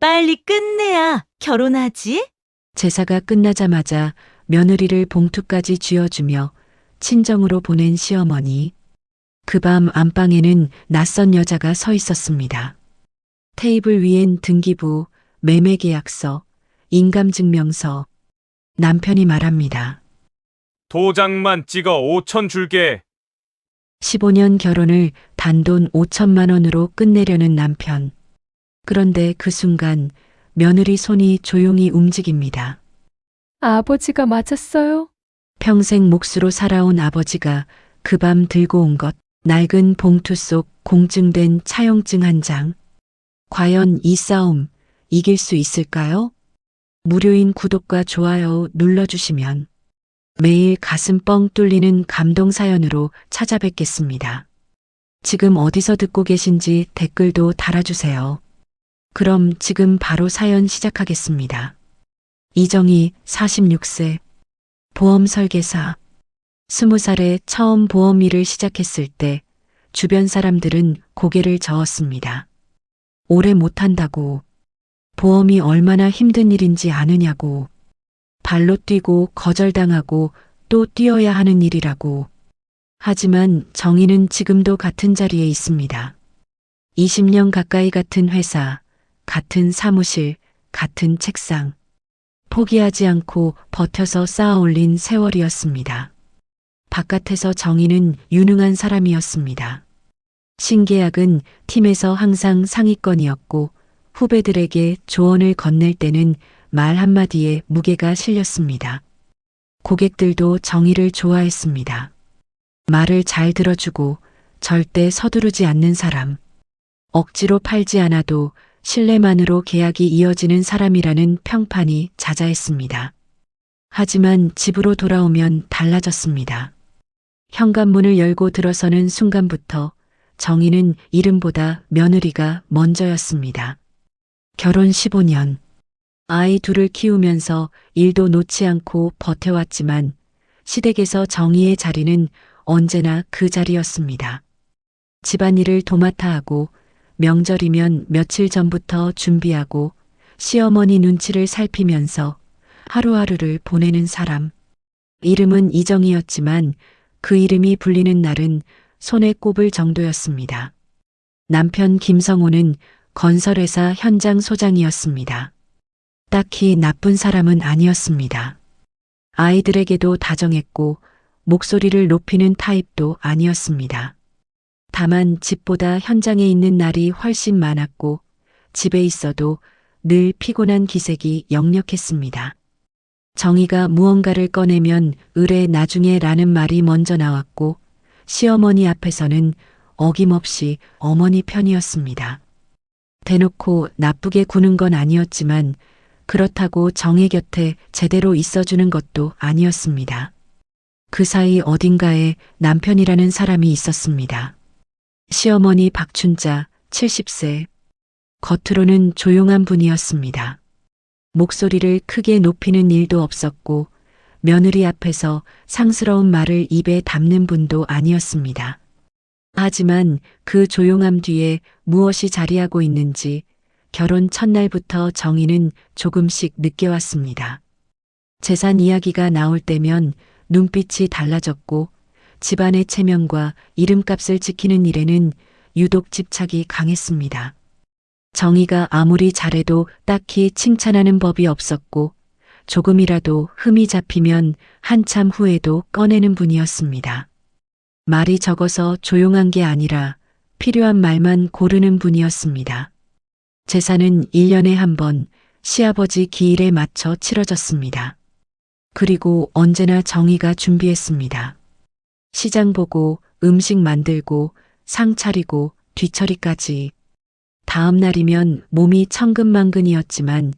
빨리 끝내야 결혼하지? 제사가 끝나자마자 며느리를 봉투까지 쥐어주며 친정으로 보낸 시어머니. 그 밤 안방에는 낯선 여자가 서 있었습니다. 테이블 위엔 등기부, 매매계약서, 인감증명서. 남편이 말합니다. 도장만 찍어 5천 줄게. 15년 결혼을 단돈 5천만 원으로 끝내려는 남편. 그런데 그 순간 며느리 손이 조용히 움직입니다. 아버지가 맞았어요? 평생 몫으로 살아온 아버지가 그 밤 들고 온 것, 낡은 봉투 속 공증된 차용증 한 장. 과연 이 싸움 이길 수 있을까요? 무료인 구독과 좋아요 눌러주시면 매일 가슴 뻥 뚫리는 감동 사연으로 찾아뵙겠습니다. 지금 어디서 듣고 계신지 댓글도 달아주세요. 그럼 지금 바로 사연 시작하겠습니다. 이정희 46세 보험 설계사. 20살에 처음 보험 일을 시작했을 때 주변 사람들은 고개를 저었습니다. 오래 못한다고, 보험이 얼마나 힘든 일인지 아느냐고, 발로 뛰고 거절당하고 또 뛰어야 하는 일이라고. 하지만 정희는 지금도 같은 자리에 있습니다. 20년 가까이 같은 회사, 같은 사무실, 같은 책상. 포기하지 않고 버텨서 쌓아 올린 세월이었습니다. 바깥에서 정희는 유능한 사람이었습니다. 신계약은 팀에서 항상 상위권이었고 후배들에게 조언을 건넬 때는 말 한마디에 무게가 실렸습니다. 고객들도 정희를 좋아했습니다. 말을 잘 들어주고 절대 서두르지 않는 사람. 억지로 팔지 않아도 신뢰만으로 계약이 이어지는 사람이라는 평판이 자자했습니다. 하지만 집으로 돌아오면 달라졌습니다. 현관문을 열고 들어서는 순간부터 정희는 이름보다 며느리가 먼저였습니다. 결혼 15년. 아이 둘을 키우면서 일도 놓지 않고 버텨왔지만 시댁에서 정희의 자리는 언제나 그 자리였습니다. 집안일을 도맡아 하고 명절이면 며칠 전부터 준비하고 시어머니 눈치를 살피면서 하루하루를 보내는 사람. 이름은 이정희였지만 그 이름이 불리는 날은 손에 꼽을 정도였습니다. 남편 김성호는 건설회사 현장 소장이었습니다. 딱히 나쁜 사람은 아니었습니다. 아이들에게도 다정했고 목소리를 높이는 타입도 아니었습니다. 다만 집보다 현장에 있는 날이 훨씬 많았고 집에 있어도 늘 피곤한 기색이 역력했습니다. 정희가 무언가를 꺼내면 의뢰 나중에 라는 말이 먼저 나왔고 시어머니 앞에서는 어김없이 어머니 편이었습니다. 대놓고 나쁘게 구는 건 아니었지만 그렇다고 정희 곁에 제대로 있어주는 것도 아니었습니다. 그 사이 어딘가에 남편이라는 사람이 있었습니다. 시어머니 박춘자 70세. 겉으로는 조용한 분이었습니다. 목소리를 크게 높이는 일도 없었고 며느리 앞에서 상스러운 말을 입에 담는 분도 아니었습니다. 하지만 그 조용함 뒤에 무엇이 자리하고 있는지 결혼 첫날부터 정희는 조금씩 느껴왔습니다. 재산 이야기가 나올 때면 눈빛이 달라졌고 집안의 체면과 이름값을 지키는 일에는 유독 집착이 강했습니다. 정희가 아무리 잘해도 딱히 칭찬하는 법이 없었고 조금이라도 흠이 잡히면 한참 후에도 꺼내는 분이었습니다. 말이 적어서 조용한 게 아니라 필요한 말만 고르는 분이었습니다. 제사는 1년에 한 번 시아버지 기일에 맞춰 치러졌습니다. 그리고 언제나 정희가 준비했습니다. 시장 보고 음식 만들고 상 차리고 뒤처리까지. 다음 날이면 몸이 천근만근이었지만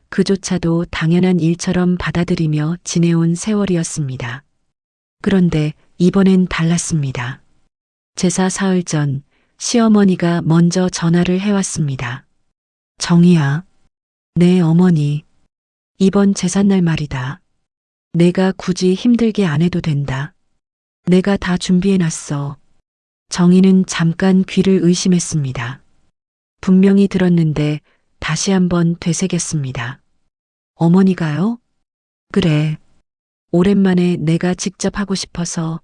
그조차도 당연한 일처럼 받아들이며 지내온 세월이었습니다. 그런데 이번엔 달랐습니다. 제사 사흘 전 시어머니가 먼저 전화를 해왔습니다. 정희야, 내 어머니, 이번 제삿날 말이다. 내가 굳이 힘들게 안 해도 된다. 내가 다 준비해놨어. 정희는 잠깐 귀를 의심했습니다. 분명히 들었는데 다시 한번 되새겼습니다. 어머니가요? 그래. 오랜만에 내가 직접 하고 싶어서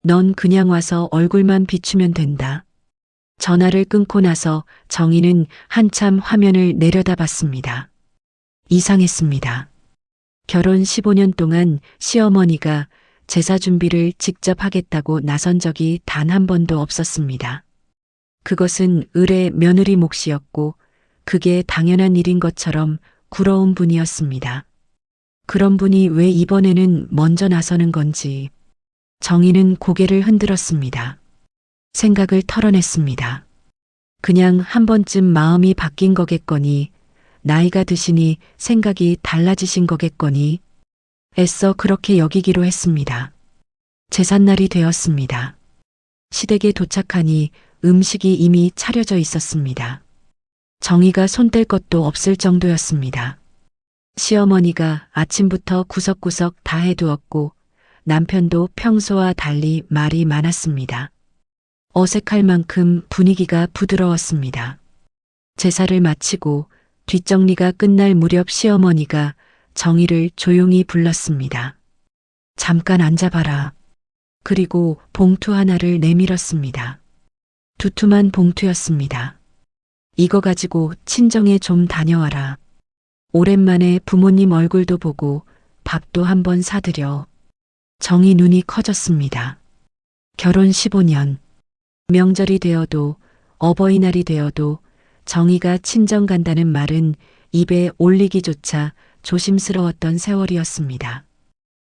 넌 그냥 와서 얼굴만 비추면 된다. 전화를 끊고 나서 정희는 한참 화면을 내려다봤습니다. 이상했습니다. 결혼 15년 동안 시어머니가 제사 준비를 직접 하겠다고 나선 적이 단 한 번도 없었습니다. 그것은 을의 며느리 몫이었고 그게 당연한 일인 것처럼 구러운 분이었습니다. 그런 분이 왜 이번에는 먼저 나서는 건지 정희는 고개를 흔들었습니다. 생각을 털어냈습니다. 그냥 한 번쯤 마음이 바뀐 거겠거니, 나이가 드시니 생각이 달라지신 거겠거니, 애써 그렇게 여기기로 했습니다. 제삿날이 되었습니다. 시댁에 도착하니 음식이 이미 차려져 있었습니다. 정희가 손댈 것도 없을 정도였습니다. 시어머니가 아침부터 구석구석 다 해두었고 남편도 평소와 달리 말이 많았습니다. 어색할 만큼 분위기가 부드러웠습니다. 제사를 마치고 뒷정리가 끝날 무렵 시어머니가 정희를 조용히 불렀습니다. 잠깐 앉아봐라. 그리고 봉투 하나를 내밀었습니다. 두툼한 봉투였습니다. 이거 가지고 친정에 좀 다녀와라. 오랜만에 부모님 얼굴도 보고 밥도 한번 사드려. 정희 눈이 커졌습니다. 결혼 15년. 명절이 되어도 어버이날이 되어도 정희가 친정 간다는 말은 입에 올리기조차 조심스러웠던 세월이었습니다.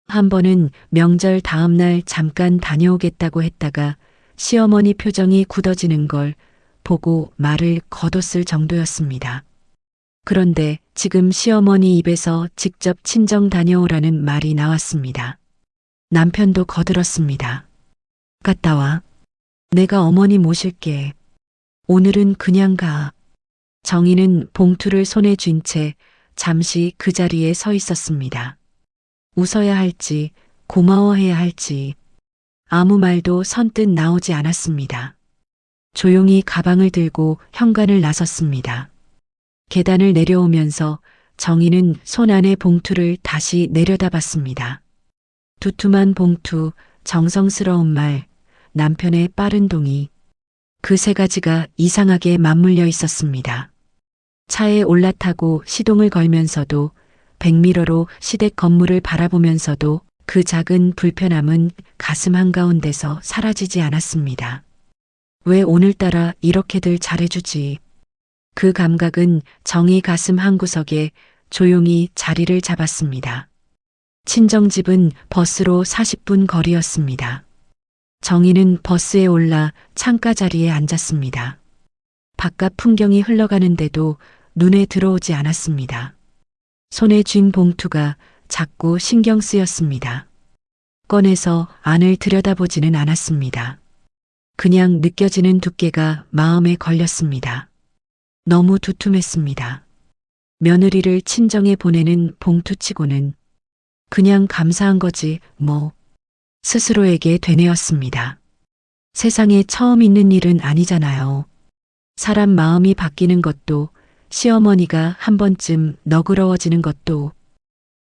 한 번은 명절 다음 날 잠깐 다녀오겠다고 했다가 시어머니 표정이 굳어지는 걸 보고 말을 거뒀을 정도였습니다. 그런데 지금 시어머니 입에서 직접 친정 다녀오라는 말이 나왔습니다. 남편도 거들었습니다. 갔다 와. 내가 어머니 모실게. 오늘은 그냥 가. 정희는 봉투를 손에 쥔 채 잠시 그 자리에 서 있었습니다. 웃어야 할지 고마워해야 할지 아무 말도 선뜻 나오지 않았습니다. 조용히 가방을 들고 현관을 나섰습니다. 계단을 내려오면서 정희는 손 안의 봉투를 다시 내려다봤습니다. 두툼한 봉투, 정성스러운 말, 남편의 빠른 동의. 그 세 가지가 이상하게 맞물려 있었습니다. 차에 올라타고 시동을 걸면서도 백미러로 시댁 건물을 바라보면서도 그 작은 불편함은 가슴 한가운데서 사라지지 않았습니다. 왜 오늘따라 이렇게들 잘해주지? 그 감각은 정희 가슴 한구석에 조용히 자리를 잡았습니다. 친정집은 버스로 40분 거리였습니다. 정희는 버스에 올라 창가 자리에 앉았습니다. 바깥 풍경이 흘러가는데도 눈에 들어오지 않았습니다. 손에 쥔 봉투가 자꾸 신경 쓰였습니다. 꺼내서 안을 들여다보지는 않았습니다. 그냥 느껴지는 두께가 마음에 걸렸습니다. 너무 두툼했습니다. 며느리를 친정에 보내는 봉투치고는 그냥 감사한 거지 뭐. 스스로에게 되뇌었습니다. 세상에 처음 있는 일은 아니잖아요. 사람 마음이 바뀌는 것도 시어머니가 한 번쯤 너그러워지는 것도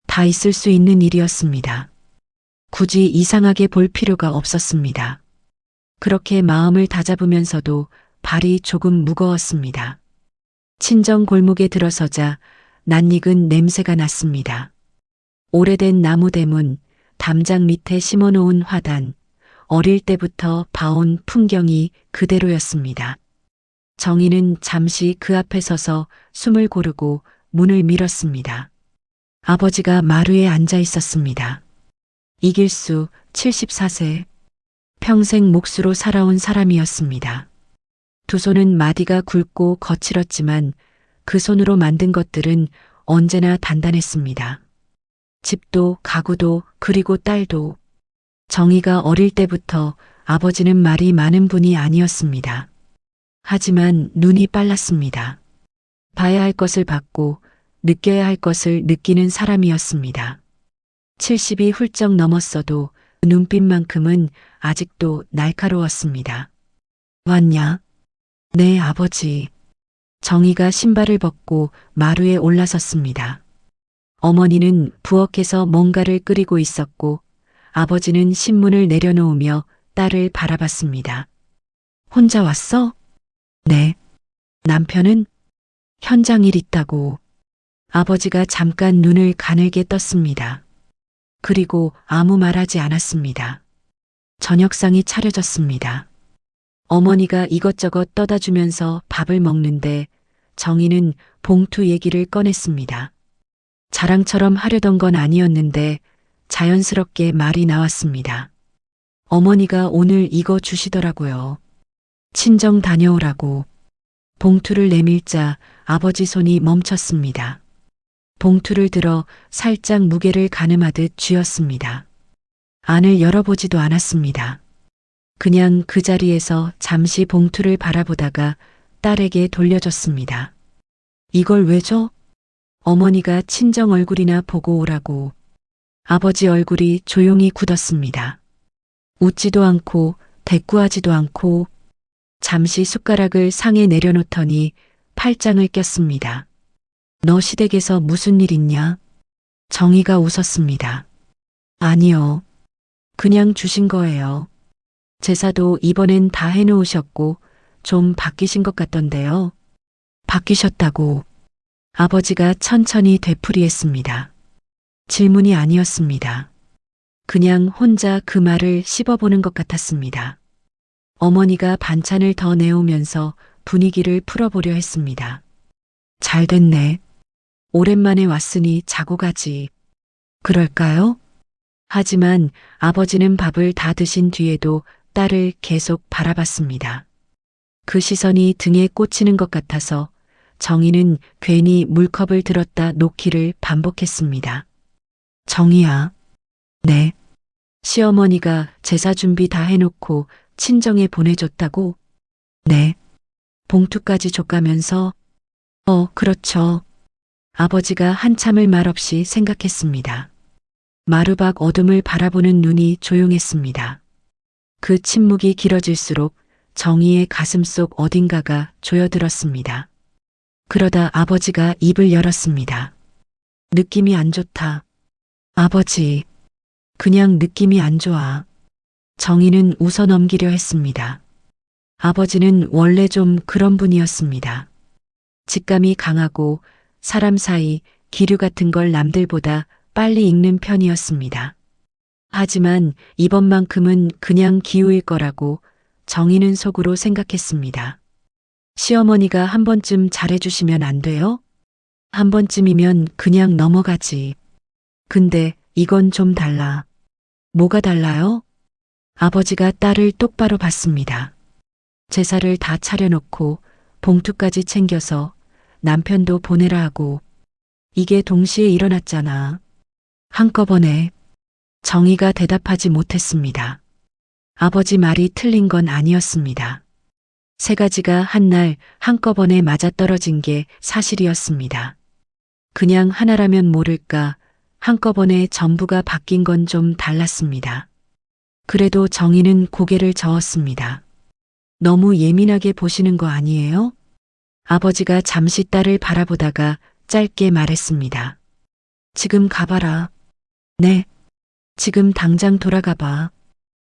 다 있을 수 있는 일이었습니다. 굳이 이상하게 볼 필요가 없었습니다. 그렇게 마음을 다잡으면서도 발이 조금 무거웠습니다. 친정 골목에 들어서자 낯익은 냄새가 났습니다. 오래된 나무 대문, 담장 밑에 심어놓은 화단, 어릴 때부터 봐온 풍경이 그대로였습니다. 정희는 잠시 그 앞에 서서 숨을 고르고 문을 밀었습니다. 아버지가 마루에 앉아 있었습니다. 이길수 74세. 평생 몫으로 살아온 사람이었습니다. 두 손은 마디가 굵고 거칠었지만 그 손으로 만든 것들은 언제나 단단했습니다. 집도 가구도 그리고 딸도. 정희가 어릴 때부터 아버지는 말이 많은 분이 아니었습니다. 하지만 눈이 빨랐습니다. 봐야 할 것을 봤고 느껴야 할 것을 느끼는 사람이었습니다. 70이 훌쩍 넘었어도 눈빛만큼은 아직도 날카로웠습니다. 왔냐? 네, 아버지. 정희가 신발을 벗고 마루에 올라섰습니다. 어머니는 부엌에서 뭔가를 끓이고 있었고 아버지는 신문을 내려놓으며 딸을 바라봤습니다. 혼자 왔어? 네. 남편은? 현장 일 있다고. 아버지가 잠깐 눈을 가늘게 떴습니다. 그리고 아무 말하지 않았습니다. 저녁상이 차려졌습니다. 어머니가 이것저것 떠다 주면서 밥을 먹는데 정희는 봉투 얘기를 꺼냈습니다. 자랑처럼 하려던 건 아니었는데 자연스럽게 말이 나왔습니다. 어머니가 오늘 이거 주시더라고요. 친정 다녀오라고. 봉투를 내밀자 아버지 손이 멈췄습니다. 봉투를 들어 살짝 무게를 가늠하듯 쥐었습니다. 안을 열어보지도 않았습니다. 그냥 그 자리에서 잠시 봉투를 바라보다가 딸에게 돌려줬습니다. 이걸 왜 줘? 어머니가 친정 얼굴이나 보고 오라고. 아버지 얼굴이 조용히 굳었습니다. 웃지도 않고 대꾸하지도 않고 잠시 숟가락을 상에 내려놓더니 팔짱을 꼈습니다. 너 시댁에서 무슨 일 있냐? 정희가 웃었습니다. 아니요. 그냥 주신 거예요. 제사도 이번엔 다 해놓으셨고 좀 바뀌신 것 같던데요. 바뀌셨다고. 아버지가 천천히 되풀이했습니다. 질문이 아니었습니다. 그냥 혼자 그 말을 씹어보는 것 같았습니다. 어머니가 반찬을 더 내오면서 분위기를 풀어보려 했습니다. 잘 됐네. 오랜만에 왔으니 자고 가지. 그럴까요? 하지만 아버지는 밥을 다 드신 뒤에도 딸을 계속 바라봤습니다. 그 시선이 등에 꽂히는 것 같아서 정희는 괜히 물컵을 들었다 놓기를 반복했습니다. 정희야. 네. 시어머니가 제사 준비 다 해놓고 친정에 보내줬다고? 네. 봉투까지 줬가면서? 그렇죠. 아버지가 한참을 말없이 생각했습니다. 마루밖 어둠을 바라보는 눈이 조용했습니다. 그 침묵이 길어질수록 정희의 가슴속 어딘가가 조여들었습니다. 그러다 아버지가 입을 열었습니다. 느낌이 안 좋다. 아버지, 그냥 느낌이 안 좋아. 정희는 웃어넘기려 했습니다. 아버지는 원래 좀 그런 분이었습니다. 직감이 강하고 사람 사이 기류 같은 걸 남들보다 빨리 읽는 편이었습니다. 하지만 이번만큼은 그냥 기우일 거라고 정희는 속으로 생각했습니다. 시어머니가 한 번쯤 잘해주시면 안 돼요? 한 번쯤이면 그냥 넘어가지. 근데 이건 좀 달라. 뭐가 달라요? 아버지가 딸을 똑바로 봤습니다. 제사를 다 차려놓고 봉투까지 챙겨서 남편도 보내라 하고 이게 동시에 일어났잖아. 한꺼번에. 정희가 대답하지 못했습니다. 아버지 말이 틀린 건 아니었습니다. 세 가지가 한날 한꺼번에 맞아떨어진 게 사실이었습니다. 그냥 하나라면 모를까 한꺼번에 전부가 바뀐 건 좀 달랐습니다. 그래도 정희는 고개를 저었습니다. 너무 예민하게 보시는 거 아니에요? 아버지가 잠시 딸을 바라보다가 짧게 말했습니다. 지금 가봐라. 네. 지금 당장 돌아가봐.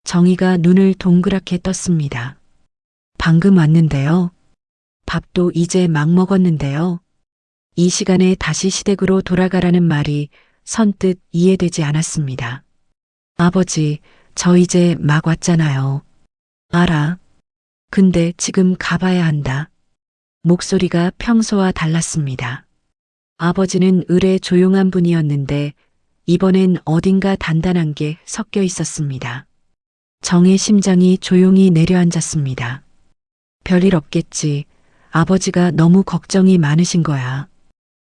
정희가 눈을 동그랗게 떴습니다. 방금 왔는데요. 밥도 이제 막 먹었는데요. 이 시간에 다시 시댁으로 돌아가라는 말이 선뜻 이해되지 않았습니다. 아버지, 저 이제 막 왔잖아요. 알아. 근데 지금 가봐야 한다. 목소리가 평소와 달랐습니다. 아버지는 을에 조용한 분이었는데 이번엔 어딘가 단단한 게 섞여 있었습니다. 정의 심장이 조용히 내려앉았습니다. 별일 없겠지. 아버지가 너무 걱정이 많으신 거야.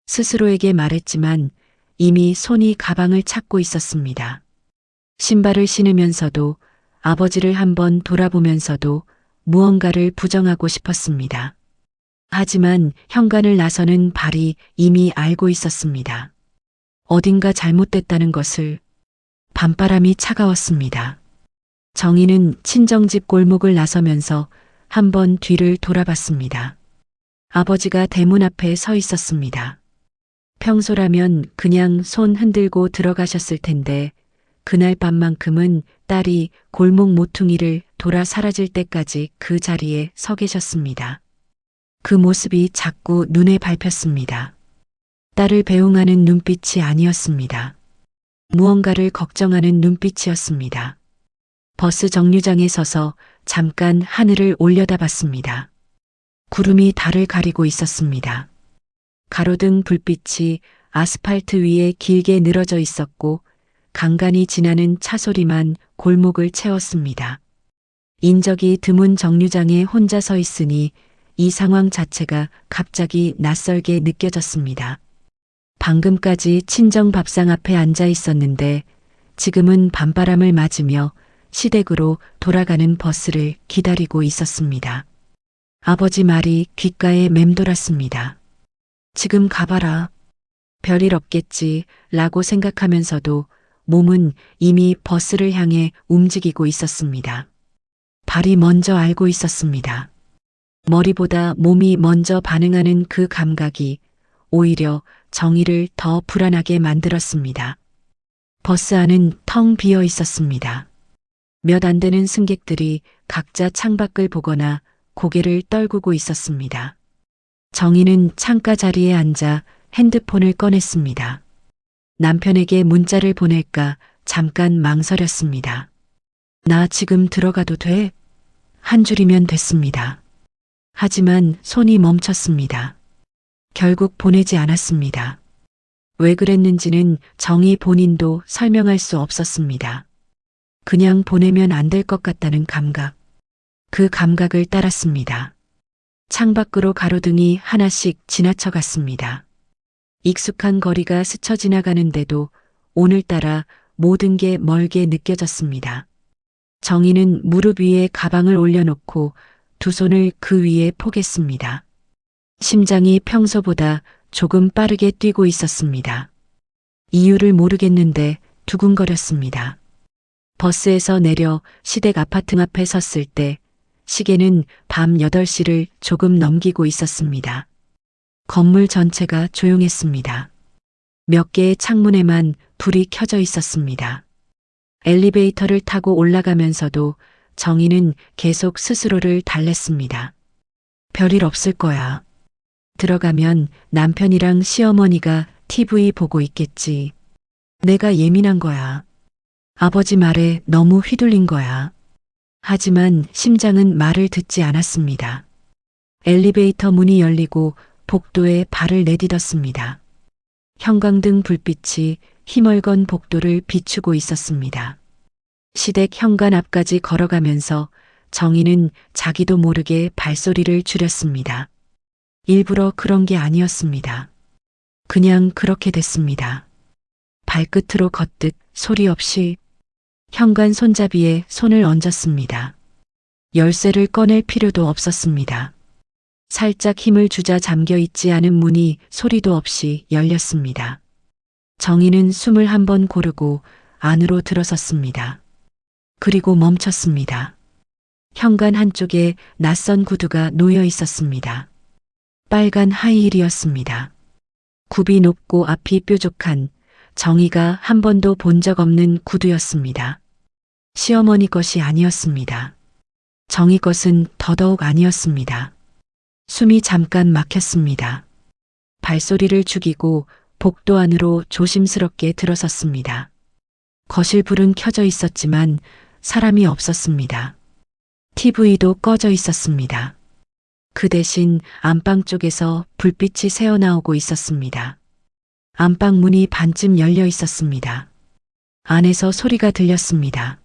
스스로에게 말했지만 이미 손이 가방을 찾고 있었습니다. 신발을 신으면서도 아버지를 한번 돌아보면서도 무언가를 부정하고 싶었습니다. 하지만 현관을 나서는 발이 이미 알고 있었습니다. 어딘가 잘못됐다는 것을. 밤바람이 차가웠습니다. 정희는 친정집 골목을 나서면서 한번 뒤를 돌아봤습니다. 아버지가 대문 앞에 서 있었습니다. 평소라면 그냥 손 흔들고 들어가셨을 텐데 그날 밤만큼은 딸이 골목 모퉁이를 돌아 사라질 때까지 그 자리에 서 계셨습니다. 그 모습이 자꾸 눈에 밟혔습니다. 딸을 배웅하는 눈빛이 아니었습니다. 무언가를 걱정하는 눈빛이었습니다. 버스 정류장에 서서 잠깐 하늘을 올려다봤습니다. 구름이 달을 가리고 있었습니다. 가로등 불빛이 아스팔트 위에 길게 늘어져 있었고 간간히 지나는 차 소리만 골목을 채웠습니다. 인적이 드문 정류장에 혼자 서 있으니 이 상황 자체가 갑자기 낯설게 느껴졌습니다. 방금까지 친정 밥상 앞에 앉아 있었는데 지금은 밤바람을 맞으며 시댁으로 돌아가는 버스를 기다리고 있었습니다. 아버지 말이 귓가에 맴돌았습니다. 지금 가봐라. 별일 없겠지 라고 생각하면서도 몸은 이미 버스를 향해 움직이고 있었습니다. 발이 먼저 알고 있었습니다. 머리보다 몸이 먼저 반응하는 그 감각이 오히려 정희를 더 불안하게 만들었습니다. 버스 안은 텅 비어 있었습니다. 몇 안 되는 승객들이 각자 창밖을 보거나 고개를 떨구고 있었습니다. 정희는 창가 자리에 앉아 핸드폰을 꺼냈습니다. 남편에게 문자를 보낼까 잠깐 망설였습니다. 나 지금 들어가도 돼? 한 줄이면 됐습니다. 하지만 손이 멈췄습니다. 결국 보내지 않았습니다. 왜 그랬는지는 정희 본인도 설명할 수 없었습니다. 그냥 보내면 안 될 것 같다는 감각. 그 감각을 따랐습니다. 창밖으로 가로등이 하나씩 지나쳐 갔습니다. 익숙한 거리가 스쳐 지나가는데도 오늘따라 모든 게 멀게 느껴졌습니다. 정희는 무릎 위에 가방을 올려놓고 두 손을 그 위에 포겠습니다. 심장이 평소보다 조금 빠르게 뛰고 있었습니다. 이유를 모르겠는데 두근거렸습니다. 버스에서 내려 시댁 아파트 앞에 섰을 때 시계는 밤 8시를 조금 넘기고 있었습니다. 건물 전체가 조용했습니다. 몇 개의 창문에만 불이 켜져 있었습니다. 엘리베이터를 타고 올라가면서도 정희는 계속 스스로를 달랬습니다. 별일 없을 거야. 들어가면 남편이랑 시어머니가 TV 보고 있겠지. 내가 예민한 거야. 아버지 말에 너무 휘둘린 거야. 하지만 심장은 말을 듣지 않았습니다. 엘리베이터 문이 열리고 복도에 발을 내딛었습니다. 형광등 불빛이 희멀건 복도를 비추고 있었습니다. 시댁 현관 앞까지 걸어가면서 정희는 자기도 모르게 발소리를 줄였습니다. 일부러 그런 게 아니었습니다. 그냥 그렇게 됐습니다. 발끝으로 걷듯 소리 없이 현관 손잡이에 손을 얹었습니다. 열쇠를 꺼낼 필요도 없었습니다. 살짝 힘을 주자 잠겨 있지 않은 문이 소리도 없이 열렸습니다. 정희는 숨을 한번 고르고 안으로 들어섰습니다. 그리고 멈췄습니다. 현관 한쪽에 낯선 구두가 놓여 있었습니다. 빨간 하이힐이었습니다. 굽이 높고 앞이 뾰족한 정희가 한 번도 본 적 없는 구두였습니다. 시어머니 것이 아니었습니다. 정희 것은 더더욱 아니었습니다. 숨이 잠깐 막혔습니다. 발소리를 죽이고 복도 안으로 조심스럽게 들어섰습니다. 거실 불은 켜져 있었지만 사람이 없었습니다. TV도 꺼져 있었습니다. 그 대신 안방 쪽에서 불빛이 새어나오고 있었습니다. 안방 문이 반쯤 열려 있었습니다. 안에서 소리가 들렸습니다.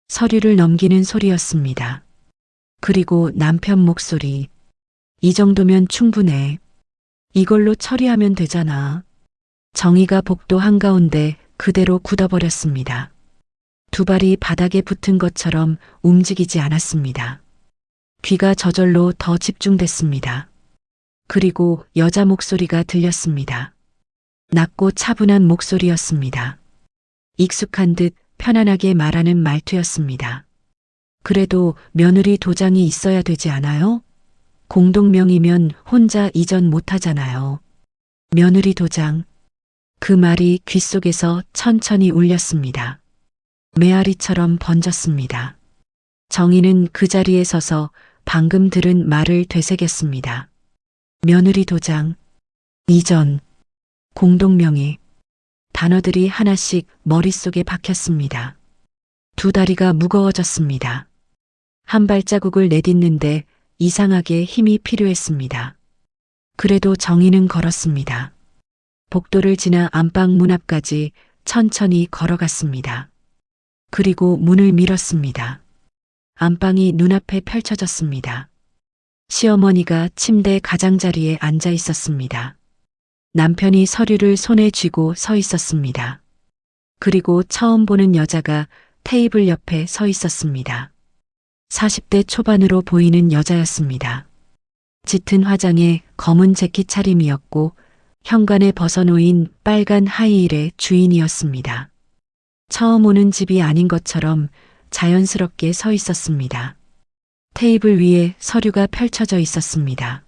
서류를 넘기는 소리였습니다. 그리고 남편 목소리. 이 정도면 충분해. 이걸로 처리하면 되잖아. 정희가 복도 한가운데 그대로 굳어버렸습니다. 두 발이 바닥에 붙은 것처럼 움직이지 않았습니다. 귀가 저절로 더 집중됐습니다. 그리고 여자 목소리가 들렸습니다. 낮고 차분한 목소리였습니다. 익숙한 듯 편안하게 말하는 말투였습니다. 그래도 며느리 도장이 있어야 되지 않아요? 공동명의면 혼자 이전 못하잖아요. 며느리 도장. 그 말이 귓속에서 천천히 울렸습니다. 메아리처럼 번졌습니다. 정희는 그 자리에 서서 방금 들은 말을 되새겼습니다. 며느리 도장, 이전, 공동명의. 단어들이 하나씩 머릿속에 박혔습니다. 두 다리가 무거워졌습니다. 한 발자국을 내딛는데 이상하게 힘이 필요했습니다. 그래도 정희는 걸었습니다. 복도를 지나 안방 문 앞까지 천천히 걸어갔습니다. 그리고 문을 밀었습니다. 안방이 눈앞에 펼쳐졌습니다. 시어머니가 침대 가장자리에 앉아 있었습니다. 남편이 서류를 손에 쥐고 서 있었습니다. 그리고 처음 보는 여자가 테이블 옆에 서 있었습니다. 40대 초반으로 보이는 여자였습니다. 짙은 화장에 검은 재킷 차림이었고 현관에 벗어놓인 빨간 하이힐의 주인이었습니다. 처음 오는 집이 아닌 것처럼 자연스럽게 서 있었습니다. 테이블 위에 서류가 펼쳐져 있었습니다.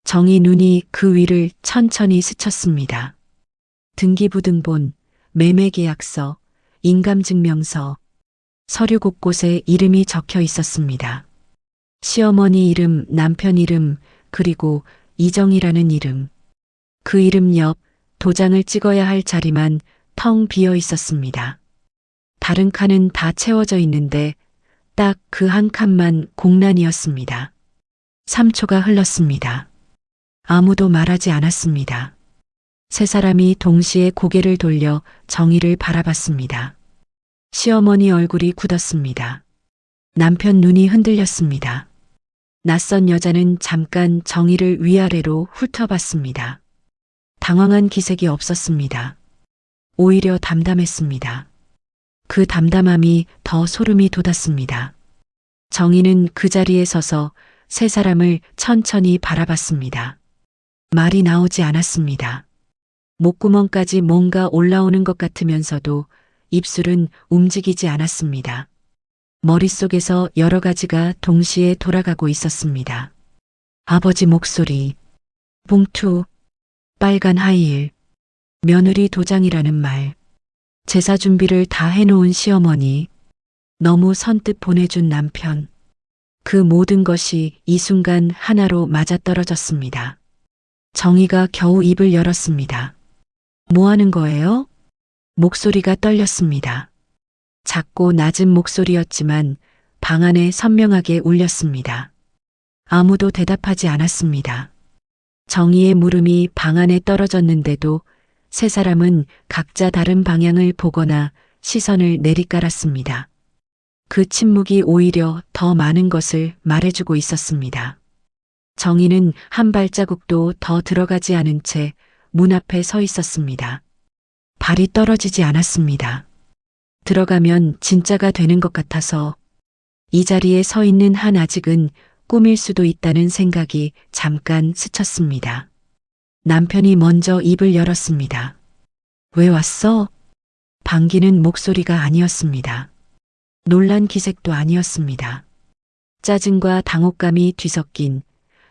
정희 눈이 그 위를 천천히 스쳤습니다. 등기부등본, 매매계약서, 인감증명서, 서류 곳곳에 이름이 적혀 있었습니다. 시어머니 이름, 남편 이름, 그리고 이정이라는 이름. 그 이름 옆 도장을 찍어야 할 자리만 텅 비어 있었습니다. 다른 칸은 다 채워져 있는데 딱 그 한 칸만 공란이었습니다. 3초가 흘렀습니다. 아무도 말하지 않았습니다. 세 사람이 동시에 고개를 돌려 정희를 바라봤습니다. 시어머니 얼굴이 굳었습니다. 남편 눈이 흔들렸습니다. 낯선 여자는 잠깐 정희를 위아래로 훑어봤습니다. 당황한 기색이 없었습니다. 오히려 담담했습니다. 그 담담함이 더 소름이 돋았습니다. 정희는 그 자리에 서서 세 사람을 천천히 바라봤습니다. 말이 나오지 않았습니다. 목구멍까지 뭔가 올라오는 것 같으면서도 입술은 움직이지 않았습니다. 머릿속에서 여러 가지가 동시에 돌아가고 있었습니다. 아버지 목소리, 봉투, 빨간 하이힐, 며느리 도장이라는 말, 제사 준비를 다 해놓은 시어머니, 너무 선뜻 보내준 남편. 그 모든 것이 이 순간 하나로 맞아떨어졌습니다. 정희가 겨우 입을 열었습니다. 뭐 하는 거예요? 목소리가 떨렸습니다. 작고 낮은 목소리였지만 방 안에 선명하게 울렸습니다. 아무도 대답하지 않았습니다. 정희의 물음이 방 안에 떨어졌는데도 세 사람은 각자 다른 방향을 보거나 시선을 내리깔았습니다. 그 침묵이 오히려 더 많은 것을 말해주고 있었습니다. 정희는 한 발자국도 더 들어가지 않은 채 문 앞에 서 있었습니다. 발이 떨어지지 않았습니다. 들어가면 진짜가 되는 것 같아서 이 자리에 서 있는 한 아직은 꿈일 수도 있다는 생각이 잠깐 스쳤습니다. 남편이 먼저 입을 열었습니다. 왜 왔어? 반기는 목소리가 아니었습니다. 놀란 기색도 아니었습니다. 짜증과 당혹감이 뒤섞인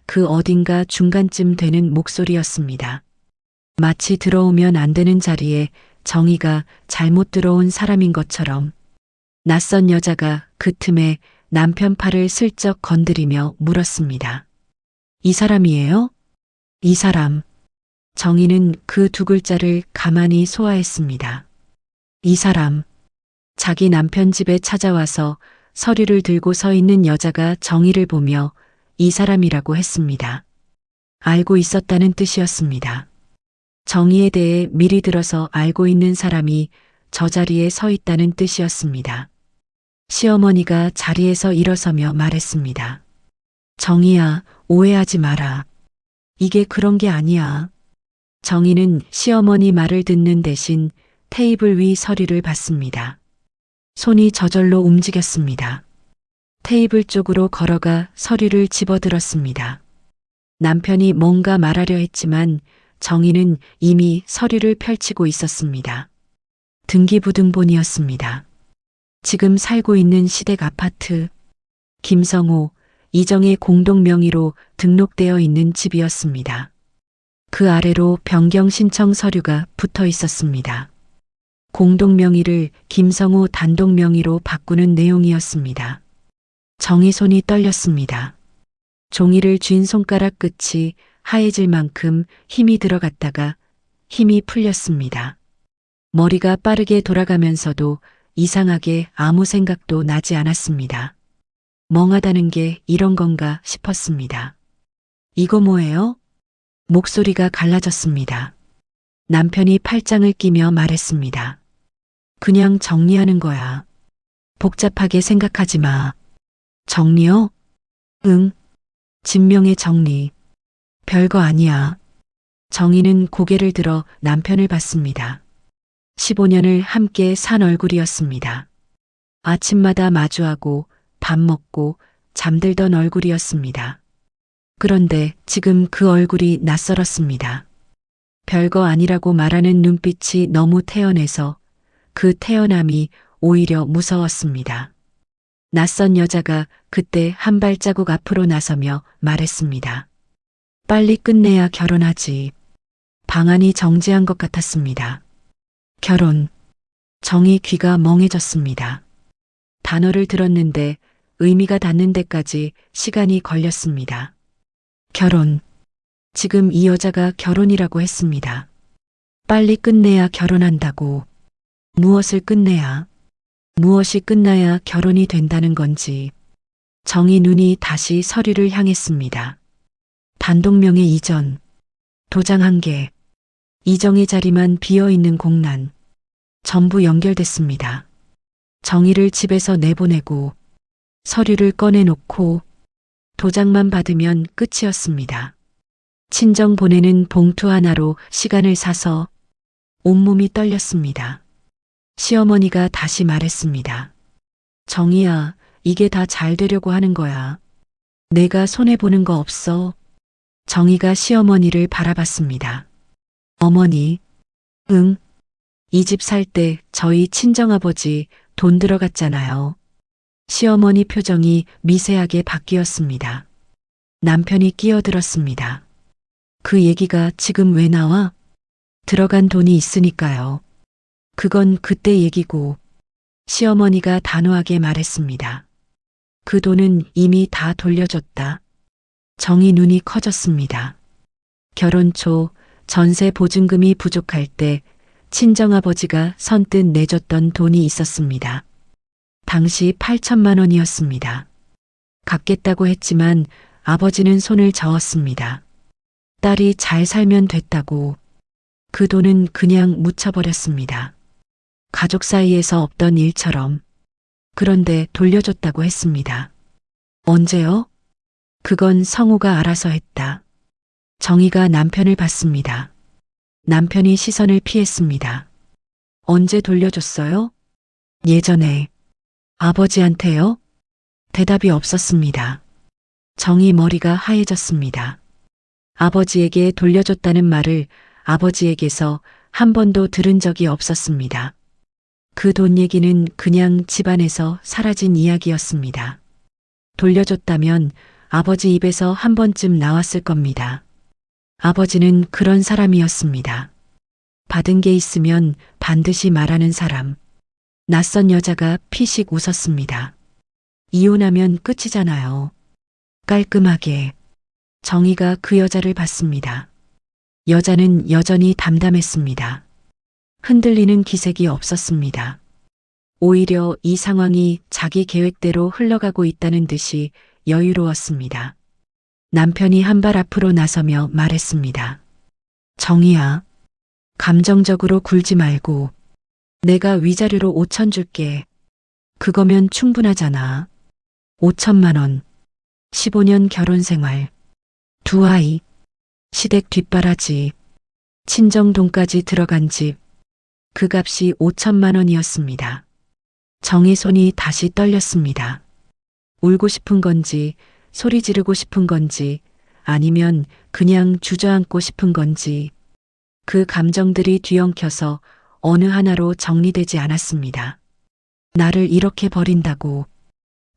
그 어딘가 중간쯤 되는 목소리였습니다. 마치 들어오면 안 되는 자리에 정희가 잘못 들어온 사람인 것처럼 낯선 여자가 그 틈에 남편 팔을 슬쩍 건드리며 물었습니다. 이 사람이에요? 이 사람. 정희는 그 두 글자를 가만히 소화했습니다. 이 사람. 자기 남편 집에 찾아와서 서류를 들고 서 있는 여자가 정희를 보며 이 사람이라고 했습니다. 알고 있었다는 뜻이었습니다. 정희에 대해 미리 들어서 알고 있는 사람이 저 자리에 서 있다는 뜻이었습니다. 시어머니가 자리에서 일어서며 말했습니다. 정희야, 오해하지 마라. 이게 그런 게 아니야. 정희는 시어머니 말을 듣는 대신 테이블 위 서류를 봤습니다. 손이 저절로 움직였습니다. 테이블 쪽으로 걸어가 서류를 집어들었습니다. 남편이 뭔가 말하려 했지만 정희는 이미 서류를 펼치고 있었습니다. 등기부등본이었습니다. 지금 살고 있는 시댁 아파트, 김성호, 이정의 공동 명의로 등록되어 있는 집이었습니다. 그 아래로 변경 신청 서류가 붙어 있었습니다. 공동 명의를 김성우 단독 명의로 바꾸는 내용이었습니다. 정희 손이 떨렸습니다. 종이를 쥔 손가락 끝이 하얘질 만큼 힘이 들어갔다가 힘이 풀렸습니다. 머리가 빠르게 돌아가면서도 이상하게 아무 생각도 나지 않았습니다. 멍하다는 게 이런 건가 싶었습니다. 이거 뭐예요? 목소리가 갈라졌습니다. 남편이 팔짱을 끼며 말했습니다. 그냥 정리하는 거야. 복잡하게 생각하지 마. 정리요? 응. 진명의 정리. 별거 아니야. 정희는 고개를 들어 남편을 봤습니다. 15년을 함께 산 얼굴이었습니다. 아침마다 마주하고 밥 먹고 잠들던 얼굴이었습니다. 그런데 지금 그 얼굴이 낯설었습니다. 별거 아니라고 말하는 눈빛이 너무 태연해서 그 태연함이 오히려 무서웠습니다. 낯선 여자가 그때 한 발자국 앞으로 나서며 말했습니다. 빨리 끝내야 결혼하지. 방안이 정지한 것 같았습니다. 결혼. 정희 귀가 멍해졌습니다. 단어를 들었는데 의미가 닿는 데까지 시간이 걸렸습니다. 결혼. 지금 이 여자가 결혼이라고 했습니다. 빨리 끝내야 결혼한다고. 무엇을 끝내야? 무엇이 끝나야 결혼이 된다는 건지. 정희 눈이 다시 서류를 향했습니다. 단독명의 이전. 도장 1개. 이정의 자리만 비어있는 공란. 전부 연결됐습니다. 정희를 집에서 내보내고 서류를 꺼내놓고 도장만 받으면 끝이었습니다. 친정 보내는 봉투 하나로 시간을 사서 온몸이 떨렸습니다. 시어머니가 다시 말했습니다. 정희야, 이게 다 잘 되려고 하는 거야. 내가 손해보는 거 없어. 정희가 시어머니를 바라봤습니다. 어머니, 응. 이 집 살 때 저희 친정아버지 돈 들어갔잖아요. 시어머니 표정이 미세하게 바뀌었습니다. 남편이 끼어들었습니다. 그 얘기가 지금 왜 나와? 들어간 돈이 있으니까요. 그건 그때 얘기고. 시어머니가 단호하게 말했습니다. 그 돈은 이미 다 돌려줬다. 정희 눈이 커졌습니다. 결혼 초 전세 보증금이 부족할 때 친정아버지가 선뜻 내줬던 돈이 있었습니다. 당시 8천만 원이었습니다. 갚겠다고 했지만 아버지는 손을 저었습니다. 딸이 잘 살면 됐다고. 그 돈은 그냥 묻혀버렸습니다. 가족 사이에서 없던 일처럼. 그런데 돌려줬다고 했습니다. 언제요? 그건 성우가 알아서 했다. 정희가 남편을 봤습니다. 남편이 시선을 피했습니다. 언제 돌려줬어요? 예전에. 아버지한테요? 대답이 없었습니다. 정희 머리가 하얘졌습니다. 아버지에게 돌려줬다는 말을 아버지에게서 한 번도 들은 적이 없었습니다. 그 돈 얘기는 그냥 집안에서 사라진 이야기였습니다. 돌려줬다면 아버지 입에서 한 번쯤 나왔을 겁니다. 아버지는 그런 사람이었습니다. 받은 게 있으면 반드시 말하는 사람. 낯선 여자가 피식 웃었습니다. 이혼하면 끝이잖아요. 깔끔하게. 정희가 그 여자를 봤습니다. 여자는 여전히 담담했습니다. 흔들리는 기색이 없었습니다. 오히려 이 상황이 자기 계획대로 흘러가고 있다는 듯이 여유로웠습니다. 남편이 한 발 앞으로 나서며 말했습니다. 정희야, 감정적으로 굴지 말고 내가 위자료로 5천 줄게. 그거면 충분하잖아. 5천만 원. 15년 결혼 생활. 2아이. 시댁 뒷바라지. 친정 돈까지 들어간 집. 그 값이 5천만 원이었습니다. 정희 손이 다시 떨렸습니다. 울고 싶은 건지 소리 지르고 싶은 건지 아니면 그냥 주저앉고 싶은 건지 그 감정들이 뒤엉켜서 어느 하나로 정리되지 않았습니다. 나를 이렇게 버린다고.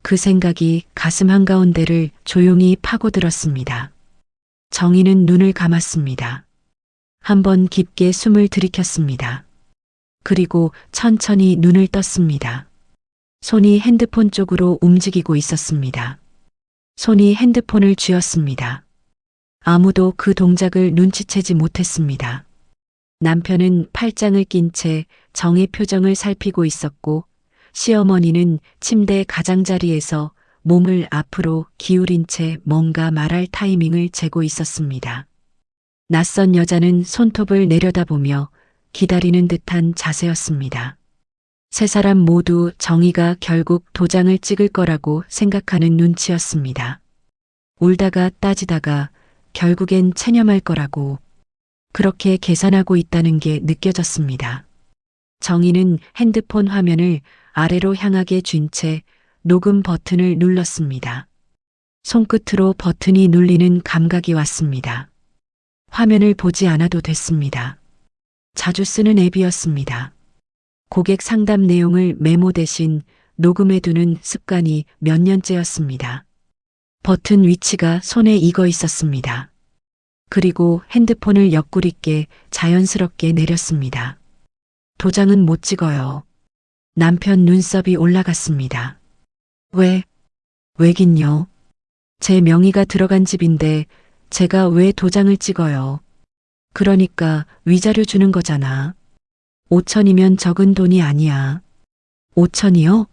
그 생각이 가슴 한가운데를 조용히 파고들었습니다. 정희는 눈을 감았습니다. 한번 깊게 숨을 들이켰습니다. 그리고 천천히 눈을 떴습니다. 손이 핸드폰 쪽으로 움직이고 있었습니다. 손이 핸드폰을 쥐었습니다. 아무도 그 동작을 눈치채지 못했습니다. 남편은 팔짱을 낀 채 정의 표정을 살피고 있었고 시어머니는 침대 가장자리에서 몸을 앞으로 기울인 채 뭔가 말할 타이밍을 재고 있었습니다. 낯선 여자는 손톱을 내려다보며 기다리는 듯한 자세였습니다. 세 사람 모두 정희가 결국 도장을 찍을 거라고 생각하는 눈치였습니다. 울다가 따지다가 결국엔 체념할 거라고 그렇게 계산하고 있다는 게 느껴졌습니다. 정희는 핸드폰 화면을 아래로 향하게 쥔 채 녹음 버튼을 눌렀습니다. 손끝으로 버튼이 눌리는 감각이 왔습니다. 화면을 보지 않아도 됐습니다. 자주 쓰는 앱이었습니다. 고객 상담 내용을 메모 대신 녹음해두는 습관이 몇 년째였습니다. 버튼 위치가 손에 익어 있었습니다. 그리고 핸드폰을 옆구리께 자연스럽게 내렸습니다. 도장은 못 찍어요. 남편 눈썹이 올라갔습니다. 왜긴요? 제 명의가 들어간 집인데 제가 왜 도장을 찍어요? 그러니까 위자료 주는 거잖아. 5천이면 적은 돈이 아니야. 5천이요?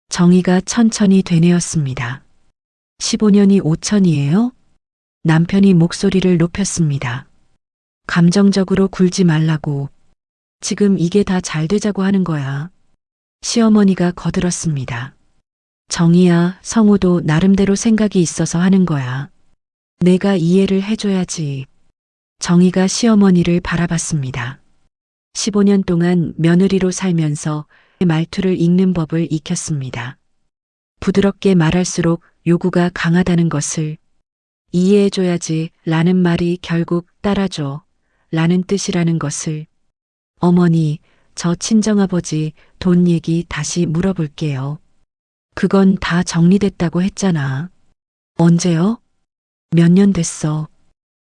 정희가 천천히 되뇌었습니다. 15년이 5천이에요? 남편이 목소리를 높였습니다. 감정적으로 굴지 말라고. 지금 이게 다 잘 되자고 하는 거야. 시어머니가 거들었습니다. 정희야, 성우도 나름대로 생각이 있어서 하는 거야. 내가 이해를 해줘야지. 정희가 시어머니를 바라봤습니다. 15년 동안 며느리로 살면서 말투를 읽는 법을 익혔습니다. 부드럽게 말할수록 요구가 강하다는 것을 이해해줘야지 라는 말이 결국 따라줘 라는 뜻이라는 것을. 어머니, 저 친정아버지 돈 얘기 다시 물어볼게요. 그건 다 정리됐다고 했잖아. 언제요? 몇 년 됐어.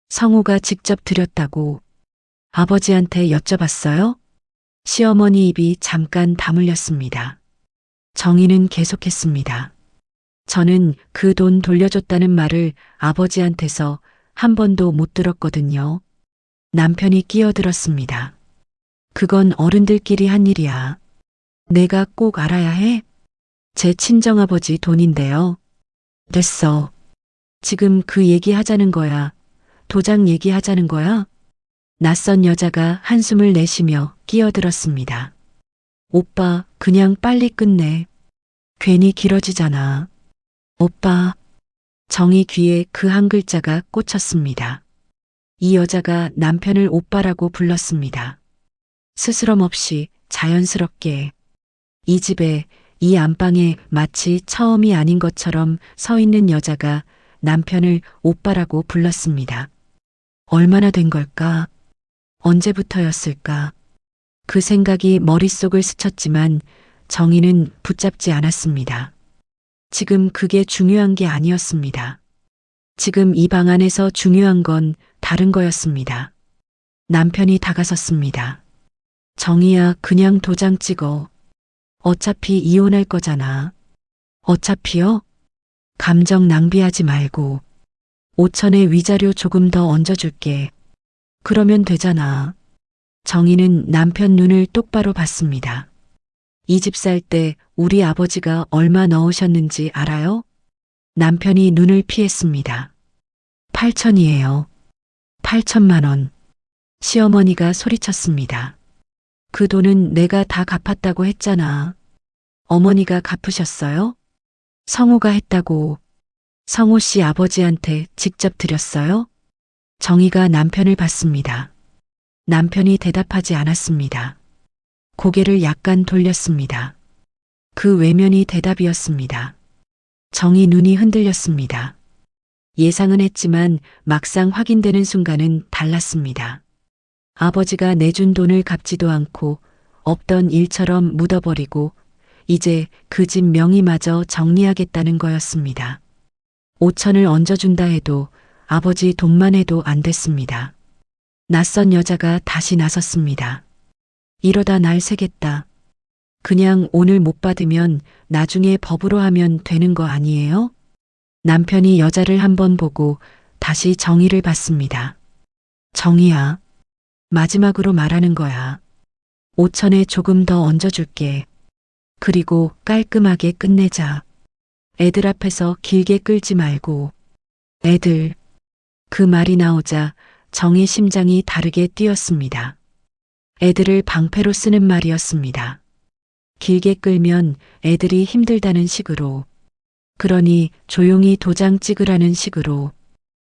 성우가 직접 드렸다고. 아버지한테 여쭤봤어요? 시어머니 입이 잠깐 다물렸습니다. 정희는 계속했습니다. 저는 그 돈 돌려줬다는 말을 아버지한테서 한 번도 못 들었거든요. 남편이 끼어들었습니다. 그건 어른들끼리 한 일이야. 내가 꼭 알아야 해? 제 친정아버지 돈인데요. 됐어. 지금 그 얘기 하자는 거야. 도장 얘기하자는 거야? 낯선 여자가 한숨을 내쉬며 끼어들었습니다. 오빠, 그냥 빨리 끝내. 괜히 길어지잖아. 오빠. 정희 귀에 그 한 글자가 꽂혔습니다. 이 여자가 남편을 오빠라고 불렀습니다. 스스럼 없이 자연스럽게. 이 집에, 이 안방에 마치 처음이 아닌 것처럼 서 있는 여자가 남편을 오빠라고 불렀습니다. 얼마나 된 걸까? 언제부터였을까? 그 생각이 머릿속을 스쳤지만 정희는 붙잡지 않았습니다. 지금 그게 중요한 게 아니었습니다. 지금 이 방 안에서 중요한 건 다른 거였습니다. 남편이 다가섰습니다. 정희야, 그냥 도장 찍어. 어차피 이혼할 거잖아. 어차피요? 감정 낭비하지 말고. 5천에 위자료 조금 더 얹어줄게. 그러면 되잖아. 정희는 남편 눈을 똑바로 봤습니다. 이 집 살 때 우리 아버지가 얼마 넣으셨는지 알아요? 남편이 눈을 피했습니다. 8천이에요. 8천만 원. 시어머니가 소리쳤습니다. 그 돈은 내가 다 갚았다고 했잖아. 어머니가 갚으셨어요? 성우가 했다고. 성우 씨 아버지한테 직접 드렸어요? 정희가 남편을 봤습니다. 남편이 대답하지 않았습니다. 고개를 약간 돌렸습니다. 그 외면이 대답이었습니다. 정희 눈이 흔들렸습니다. 예상은 했지만 막상 확인되는 순간은 달랐습니다. 아버지가 내준 돈을 갚지도 않고 없던 일처럼 묻어버리고 이제 그 집 명의마저 정리하겠다는 거였습니다. 5천을 얹어준다 해도 아버지 돈만 해도 안 됐습니다. 낯선 여자가 다시 나섰습니다. 이러다 날 새겠다. 그냥 오늘 못 받으면 나중에 법으로 하면 되는 거 아니에요? 남편이 여자를 한번 보고 다시 정의를 받습니다. 정의야. 마지막으로 말하는 거야. 5천에 조금 더 얹어줄게. 그리고 깔끔하게 끝내자. 애들 앞에서 길게 끌지 말고. 애들. 그 말이 나오자 정의 심장이 다르게 뛰었습니다. 애들을 방패로 쓰는 말이었습니다. 길게 끌면 애들이 힘들다는 식으로. 그러니 조용히 도장 찍으라는 식으로.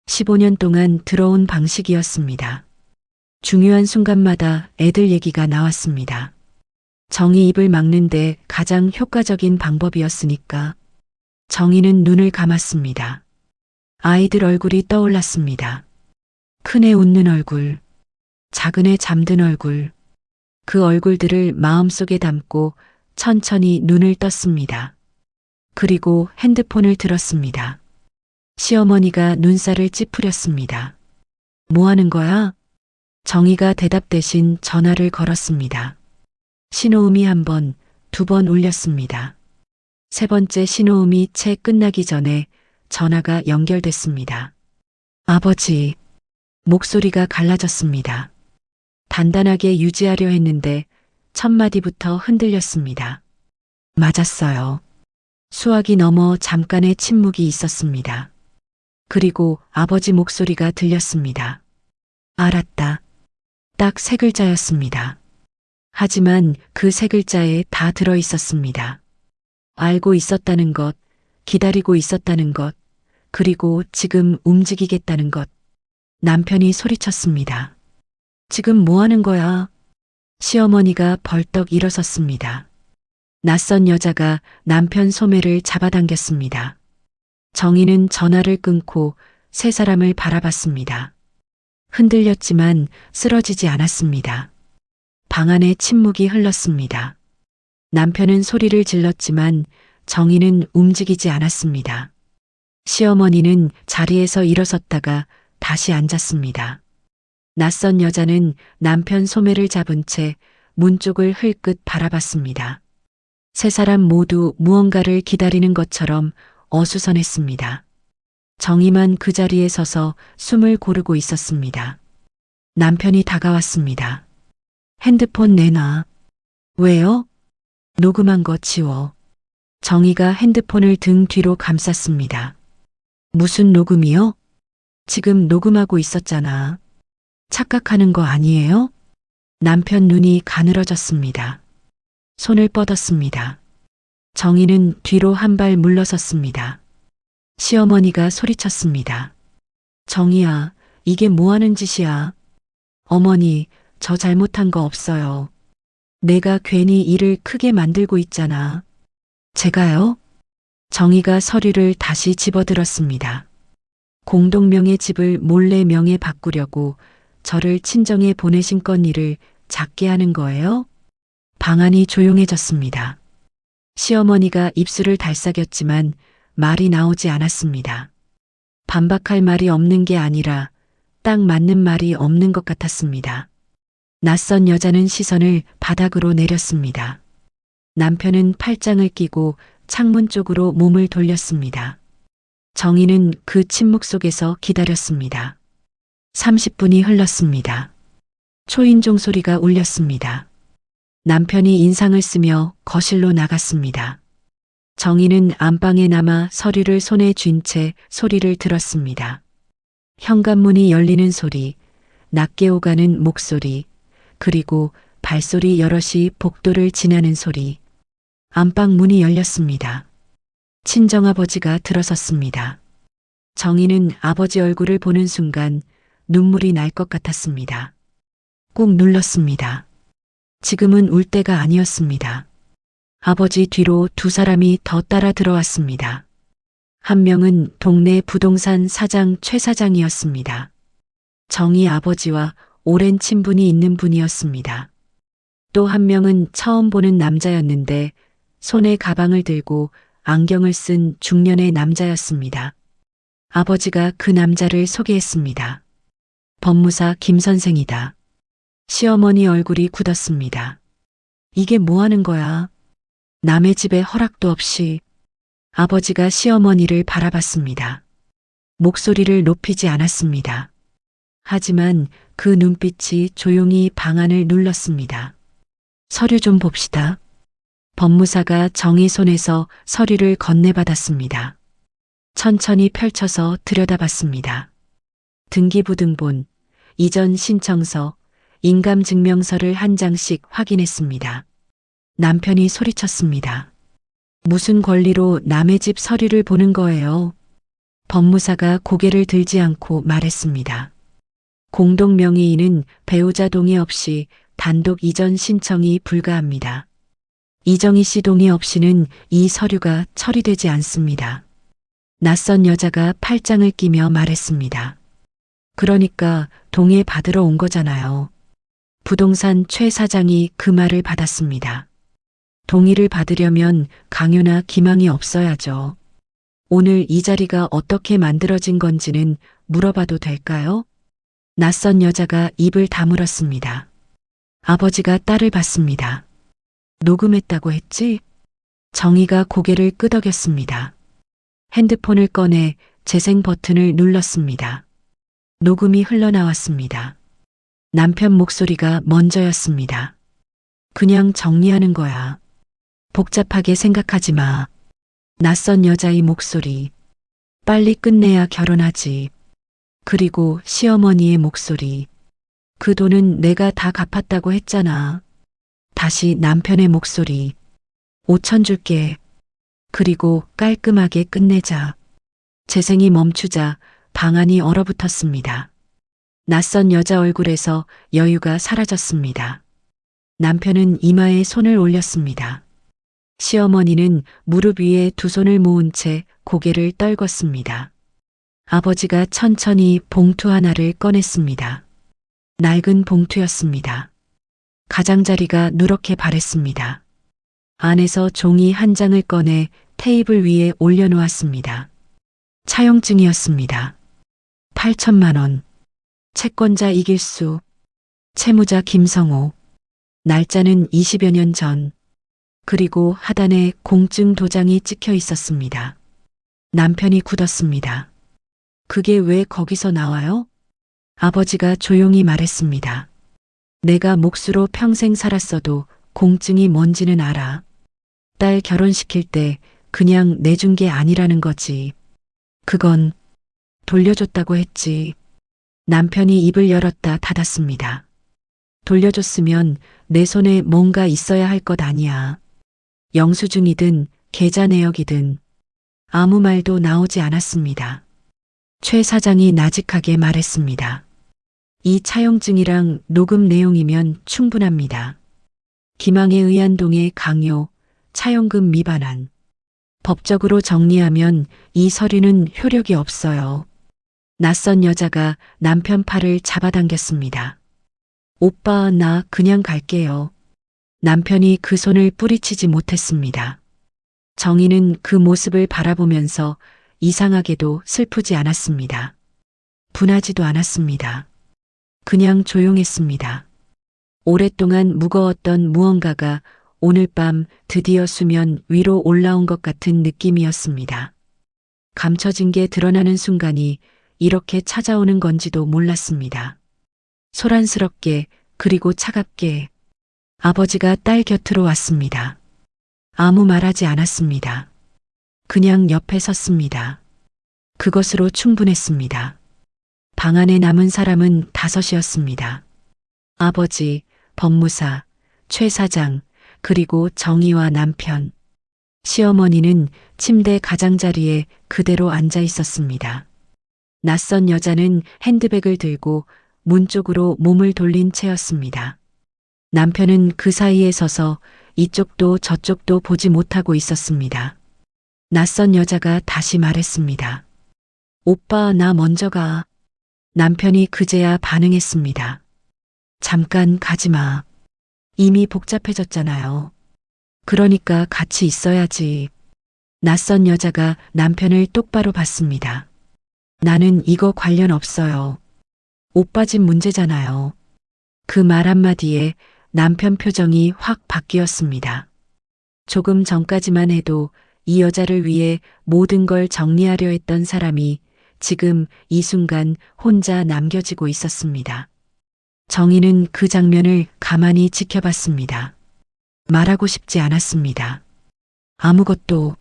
15년 동안 들어온 방식이었습니다. 중요한 순간마다 애들 얘기가 나왔습니다. 정의 입을 막는데 가장 효과적인 방법이었으니까. 정의는 눈을 감았습니다. 아이들 얼굴이 떠올랐습니다. 큰애 웃는 얼굴, 작은애 잠든 얼굴. 그 얼굴들을 마음속에 담고 천천히 눈을 떴습니다. 그리고 핸드폰을 들었습니다. 시어머니가 눈살을 찌푸렸습니다. 뭐 하는 거야? 정의가 대답 대신 전화를 걸었습니다. 신호음이 한 번, 2번 울렸습니다. 세 번째 신호음이 채 끝나기 전에 전화가 연결됐습니다. 아버지, 목소리가 갈라졌습니다. 단단하게 유지하려 했는데 첫 마디부터 흔들렸습니다. 맞았어요. 수화기 넘어 잠깐의 침묵이 있었습니다. 그리고 아버지 목소리가 들렸습니다. 알았다. 딱 3글자였습니다. 하지만 그 3글자에 다 들어 있었습니다. 알고 있었다는 것, 기다리고 있었다는 것, 그리고 지금 움직이겠다는 것. 남편이 소리쳤습니다. 지금 뭐 하는 거야? 시어머니가 벌떡 일어섰습니다. 낯선 여자가 남편 소매를 잡아당겼습니다. 정의는 전화를 끊고 세 사람을 바라봤습니다. 흔들렸지만 쓰러지지 않았습니다. 방 안에 침묵이 흘렀습니다. 남편은 소리를 질렀지만 정의는 움직이지 않았습니다. 시어머니는 자리에서 일어섰다가 다시 앉았습니다. 낯선 여자는 남편 소매를 잡은 채 문 쪽을 흘끗 바라봤습니다. 세 사람 모두 무언가를 기다리는 것처럼 어수선했습니다. 정의만 그 자리에 서서 숨을 고르고 있었습니다. 남편이 다가왔습니다. 핸드폰 내놔. 왜요? 녹음한 거 지워. 정의가 핸드폰을 등 뒤로 감쌌습니다. 무슨 녹음이요? 지금 녹음하고 있었잖아. 착각하는 거 아니에요? 남편 눈이 가늘어졌습니다. 손을 뻗었습니다. 정의는 뒤로 한 발 물러섰습니다. 시어머니가 소리쳤습니다. 정의야, 이게 뭐 하는 짓이야? 어머니, 저 잘못한 거 없어요. 내가 괜히 일을 크게 만들고 있잖아. 제가요? 정의가 서류를 다시 집어들었습니다. 공동명의 집을 몰래 명에 바꾸려고 저를 친정에 보내신 건일을 작게 하는 거예요? 방안이 조용해졌습니다. 시어머니가 입술을 달싹였지만 말이 나오지 않았습니다. 반박할 말이 없는 게 아니라 딱 맞는 말이 없는 것 같았습니다. 낯선 여자는 시선을 바닥으로 내렸습니다. 남편은 팔짱을 끼고 창문 쪽으로 몸을 돌렸습니다. 정의는 그 침묵 속에서 기다렸습니다. 30분이 흘렀습니다. 초인종 소리가 울렸습니다. 남편이 인상을 쓰며 거실로 나갔습니다. 정의는 안방에 남아 서류를 손에 쥔 채 소리를 들었습니다. 현관문이 열리는 소리, 낮게 오가는 목소리, 그리고 발소리 여럿이 복도를 지나는 소리. 안방 문이 열렸습니다. 친정아버지가 들어섰습니다. 정의는 아버지 얼굴을 보는 순간 눈물이 날 것 같았습니다. 꾹 눌렀습니다. 지금은 울 때가 아니었습니다. 아버지 뒤로 2사람이 더 따라 들어왔습니다. 한 명은 동네 부동산 사장 최 사장이었습니다. 정의 아버지와 오랜 친분이 있는 분이었습니다. 또 한 명은 처음 보는 남자였는데 손에 가방을 들고 안경을 쓴 중년의 남자였습니다. 아버지가 그 남자를 소개했습니다. 법무사 김 선생이다. 시어머니 얼굴이 굳었습니다. 이게 뭐 하는 거야? 남의 집에 허락도 없이. 아버지가 시어머니를 바라봤습니다. 목소리를 높이지 않았습니다. 하지만 그 눈빛이 조용히 방안을 눌렀습니다. 서류 좀 봅시다. 법무사가 정희 손에서 서류를 건네받았습니다. 천천히 펼쳐서 들여다봤습니다. 등기부등본, 이전 신청서, 인감증명서를 한 장씩 확인했습니다. 남편이 소리쳤습니다. 무슨 권리로 남의 집 서류를 보는 거예요? 법무사가 고개를 들지 않고 말했습니다. 공동명의인은 배우자 동의 없이 단독 이전 신청이 불가합니다. 이정희 씨 동의 없이는 이 서류가 처리되지 않습니다. 낯선 여자가 팔짱을 끼며 말했습니다. 그러니까 동의 받으러 온 거잖아요. 부동산 최 사장이 그 말을 받았습니다. 동의를 받으려면 강요나 기망이 없어야죠. 오늘 이 자리가 어떻게 만들어진 건지는 물어봐도 될까요? 낯선 여자가 입을 다물었습니다. 아버지가 딸을 봤습니다. 녹음했다고 했지? 정희가 고개를 끄덕였습니다. 핸드폰을 꺼내 재생 버튼을 눌렀습니다. 녹음이 흘러나왔습니다. 남편 목소리가 먼저였습니다. 그냥 정리하는 거야. 복잡하게 생각하지 마. 낯선 여자의 목소리. 빨리 끝내야 결혼하지. 그리고 시어머니의 목소리. 그 돈은 내가 다 갚았다고 했잖아. 다시 남편의 목소리. 5천 줄게. 그리고 깔끔하게 끝내자. 재생이 멈추자 방안이 얼어붙었습니다. 낯선 여자 얼굴에서 여유가 사라졌습니다. 남편은 이마에 손을 올렸습니다. 시어머니는 무릎 위에 두 손을 모은 채 고개를 떨궜습니다. 아버지가 천천히 봉투 하나를 꺼냈습니다. 낡은 봉투였습니다. 가장자리가 누렇게 바랬습니다. 안에서 종이 한 장을 꺼내 테이블 위에 올려놓았습니다. 차용증이었습니다. 8천만 원. 채권자 이길수. 채무자 김성호. 날짜는 20여 년 전. 그리고 하단에 공증 도장이 찍혀 있었습니다. 남편이 굳었습니다. 그게 왜 거기서 나와요? 아버지가 조용히 말했습니다. 내가 몫으로 평생 살았어도 공증이 뭔지는 알아. 딸 결혼시킬 때 그냥 내준 게 아니라는 거지. 그건 돌려줬다고 했지. 남편이 입을 열었다 닫았습니다. 돌려줬으면 내 손에 뭔가 있어야 할 것 아니야. 영수증이든 계좌 내역이든. 아무 말도 나오지 않았습니다. 최 사장이 나직하게 말했습니다. 이 차용증이랑 녹음 내용이면 충분합니다. 기망에 의한 동의 강요, 차용금 미반환. 법적으로 정리하면 이 서류는 효력이 없어요. 낯선 여자가 남편 팔을 잡아당겼습니다. 오빠, 나 그냥 갈게요. 남편이 그 손을 뿌리치지 못했습니다. 정희는 그 모습을 바라보면서 이상하게도 슬프지 않았습니다. 분하지도 않았습니다. 그냥 조용했습니다. 오랫동안 무거웠던 무언가가 오늘 밤 드디어 수면 위로 올라온 것 같은 느낌이었습니다. 감춰진 게 드러나는 순간이 이렇게 찾아오는 건지도 몰랐습니다. 소란스럽게 그리고 차갑게 아버지가 딸 곁으로 왔습니다. 아무 말하지 않았습니다. 그냥 옆에 섰습니다. 그것으로 충분했습니다. 방 안에 남은 사람은 5이었습니다. 아버지, 법무사, 최 사장, 그리고 정희와 남편. 시어머니는 침대 가장자리에 그대로 앉아 있었습니다. 낯선 여자는 핸드백을 들고 문 쪽으로 몸을 돌린 채였습니다. 남편은 그 사이에 서서 이쪽도 저쪽도 보지 못하고 있었습니다. 낯선 여자가 다시 말했습니다. 오빠, 나 먼저 가. 남편이 그제야 반응했습니다. 잠깐 가지 마. 이미 복잡해졌잖아요. 그러니까 같이 있어야지. 낯선 여자가 남편을 똑바로 봤습니다. 나는 이거 관련 없어요. 오빠 집 문제잖아요. 그 말 한마디에 남편 표정이 확 바뀌었습니다. 조금 전까지만 해도 이 여자를 위해 모든 걸 정리하려 했던 사람이 지금 이 순간 혼자 남겨지고 있었습니다. 정희는 그 장면을 가만히 지켜봤습니다. 말하고 싶지 않았습니다. 아무것도.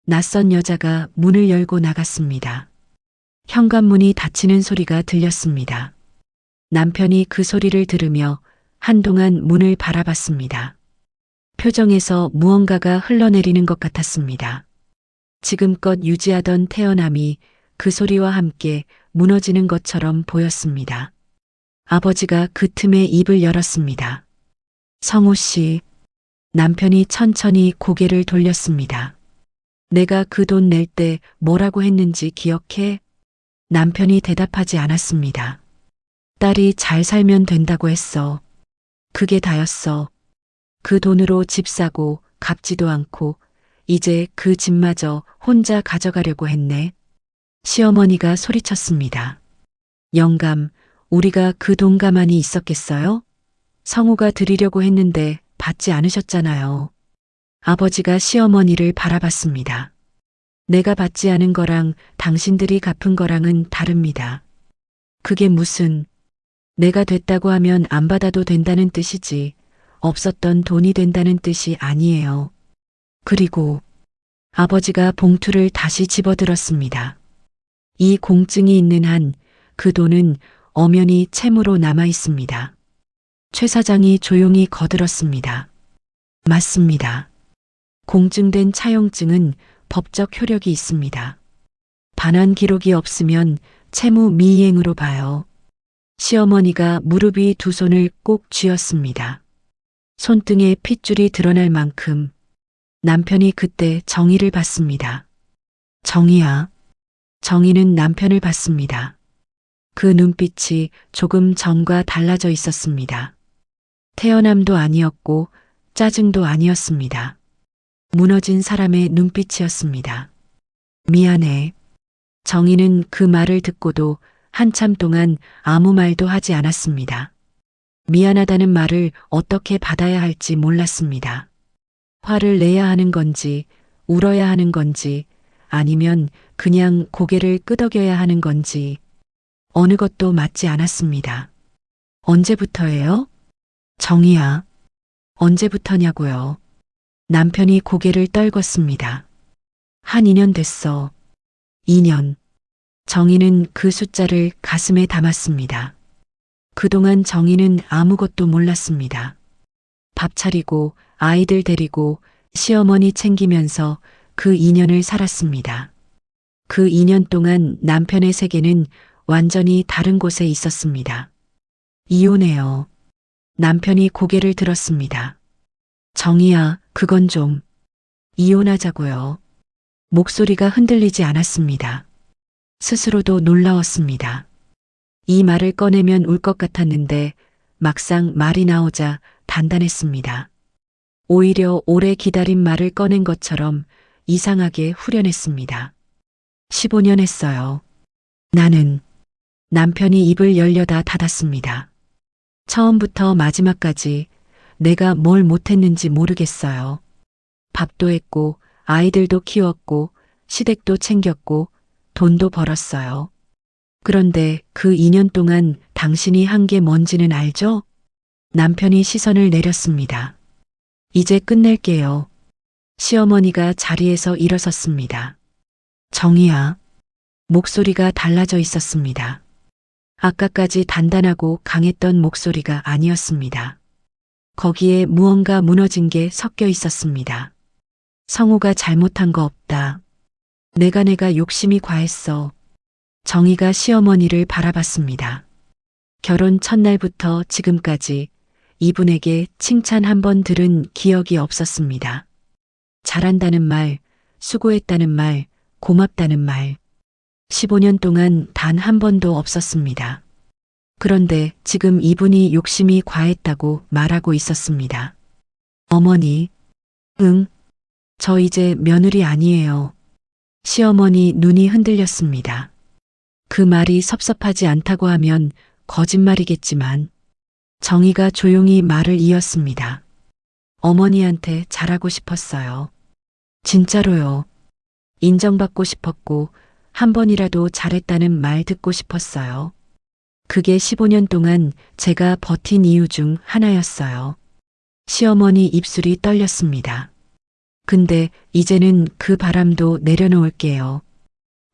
낯선 여자가 문을 열고 나갔습니다. 현관문이 닫히는 소리가 들렸습니다. 남편이 그 소리를 들으며 한동안 문을 바라봤습니다. 표정에서 무언가가 흘러내리는 것 같았습니다. 지금껏 유지하던 태연함이 그 소리와 함께 무너지는 것처럼 보였습니다. 아버지가 그 틈에 입을 열었습니다. 성호 씨. 남편이 천천히 고개를 돌렸습니다. 내가 그 돈 낼 때 뭐라고 했는지 기억해? 남편이 대답하지 않았습니다. 딸이 잘 살면 된다고 했어. 그게 다였어. 그 돈으로 집 사고 갚지도 않고 이제 그 집마저 혼자 가져가려고 했네. 시어머니가 소리쳤습니다. 영감, 우리가 그 돈 가만히 있었겠어요? 성우가 드리려고 했는데 받지 않으셨잖아요. 아버지가 시어머니를 바라봤습니다. 내가 받지 않은 거랑 당신들이 갚은 거랑은 다릅니다. 그게 무슨, 내가 됐다고 하면 안 받아도 된다는 뜻이지 없었던 돈이 된다는 뜻이 아니에요. 그리고 아버지가 봉투를 다시 집어들었습니다. 이 공증이 있는 한 그 돈은 엄연히 채무로 남아 있습니다. 최 사장이 조용히 거들었습니다. 맞습니다. 공증된 차용증은 법적 효력이 있습니다. 반환 기록이 없으면 채무 미이행으로 봐요. 시어머니가 무릎 위 두 손을 꼭 쥐었습니다. 손등에 핏줄이 드러날 만큼 남편이 그때 정희를 봤습니다. 정희야. 정희는 남편을 봤습니다. 그 눈빛이 조금 전과 달라져 있었습니다. 태연함도 아니었고 짜증도 아니었습니다. 무너진 사람의 눈빛이었습니다. 미안해. 정희는 그 말을 듣고도 한참 동안 아무 말도 하지 않았습니다. 미안하다는 말을 어떻게 받아야 할지 몰랐습니다. 화를 내야 하는 건지, 울어야 하는 건지, 아니면 그냥 고개를 끄덕여야 하는 건지, 어느 것도 맞지 않았습니다. 언제부터예요? 정희야. 언제부터냐고요. 남편이 고개를 떨궜습니다. 한 2년 됐어. 2년. 정희는 그 숫자를 가슴에 담았습니다. 그동안 정희는 아무것도 몰랐습니다. 밥 차리고 아이들 데리고 시어머니 챙기면서 그 2년을 살았습니다. 그 2년 동안 남편의 세계는 완전히 다른 곳에 있었습니다. 이혼해요. 남편이 고개를 들었습니다. 정희야, 그건 좀. 이혼하자고요. 목소리가 흔들리지 않았습니다. 스스로도 놀라웠습니다. 이 말을 꺼내면 울 것 같았는데 막상 말이 나오자 단단했습니다. 오히려 오래 기다린 말을 꺼낸 것처럼 이상하게 후련했습니다. 15년 했어요. 나는. 남편이 입을 열려다 닫았습니다. 처음부터 마지막까지 내가 뭘 못했는지 모르겠어요. 밥도 했고 아이들도 키웠고 시댁도 챙겼고 돈도 벌었어요. 그런데 그 2년 동안 당신이 한 게 뭔지는 알죠? 남편이 시선을 내렸습니다. 이제 끝낼게요. 시어머니가 자리에서 일어섰습니다. 정희야. 목소리가 달라져 있었습니다. 아까까지 단단하고 강했던 목소리가 아니었습니다. 거기에 무언가 무너진 게 섞여 있었습니다. 성우가 잘못한 거 없다. 내가 욕심이 과했어. 정희가 시어머니를 바라봤습니다. 결혼 첫날부터 지금까지 이분에게 칭찬 한 번 들은 기억이 없었습니다. 잘한다는 말, 수고했다는 말, 고맙다는 말. 15년 동안 단 한 번도 없었습니다. 그런데 지금 이분이 욕심이 과했다고 말하고 있었습니다. 어머니, 응, 저 이제 며느리 아니에요. 시어머니 눈이 흔들렸습니다. 그 말이 섭섭하지 않다고 하면 거짓말이겠지만 정희가 조용히 말을 이었습니다. 어머니한테 잘하고 싶었어요. 진짜로요. 인정받고 싶었고 한 번이라도 잘했다는 말 듣고 싶었어요. 그게 15년 동안 제가 버틴 이유 중 하나였어요. 시어머니 입술이 떨렸습니다. 근데 이제는 그 바람도 내려놓을게요.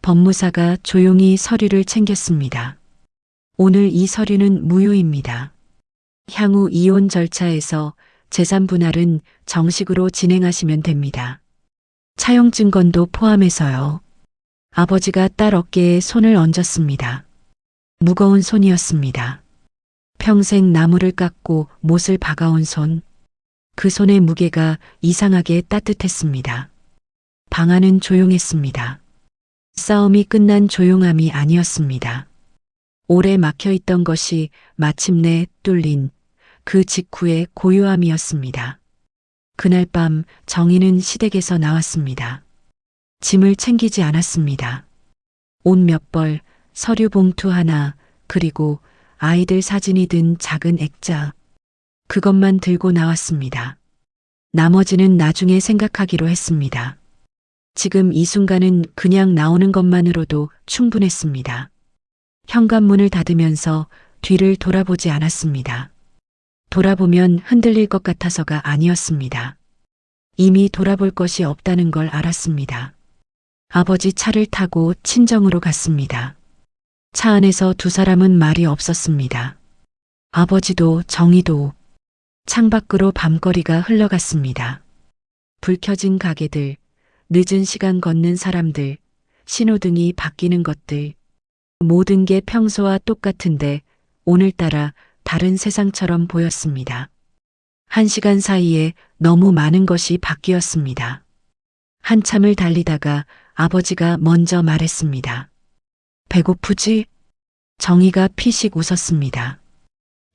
법무사가 조용히 서류를 챙겼습니다. 오늘 이 서류는 무효입니다. 향후 이혼 절차에서 재산 분할은 정식으로 진행하시면 됩니다. 차용 증권도 포함해서요. 아버지가 딸 어깨에 손을 얹었습니다. 무거운 손이었습니다. 평생 나무를 깎고 못을 박아온 손. 그 손의 무게가 이상하게 따뜻했습니다. 방 안은 조용했습니다. 싸움이 끝난 조용함이 아니었습니다. 오래 막혀있던 것이 마침내 뚫린 그 직후의 고요함이었습니다. 그날 밤 정희는 시댁에서 나왔습니다. 짐을 챙기지 않았습니다. 옷 몇 벌, 서류 봉투 하나, 그리고 아이들 사진이 든 작은 액자. 그것만 들고 나왔습니다. 나머지는 나중에 생각하기로 했습니다. 지금 이 순간은 그냥 나오는 것만으로도 충분했습니다. 현관문을 닫으면서 뒤를 돌아보지 않았습니다. 돌아보면 흔들릴 것 같아서가 아니었습니다. 이미 돌아볼 것이 없다는 걸 알았습니다. 아버지 차를 타고 친정으로 갔습니다. 차 안에서 두 사람은 말이 없었습니다. 아버지도 정희도. 창밖으로 밤거리가 흘러갔습니다. 불 켜진 가게들, 늦은 시간 걷는 사람들, 신호등이 바뀌는 것들. 모든 게 평소와 똑같은데 오늘따라 다른 세상처럼 보였습니다. 1시간 사이에 너무 많은 것이 바뀌었습니다. 한참을 달리다가 아버지가 먼저 말했습니다. 배고프지? 정희가 피식 웃었습니다.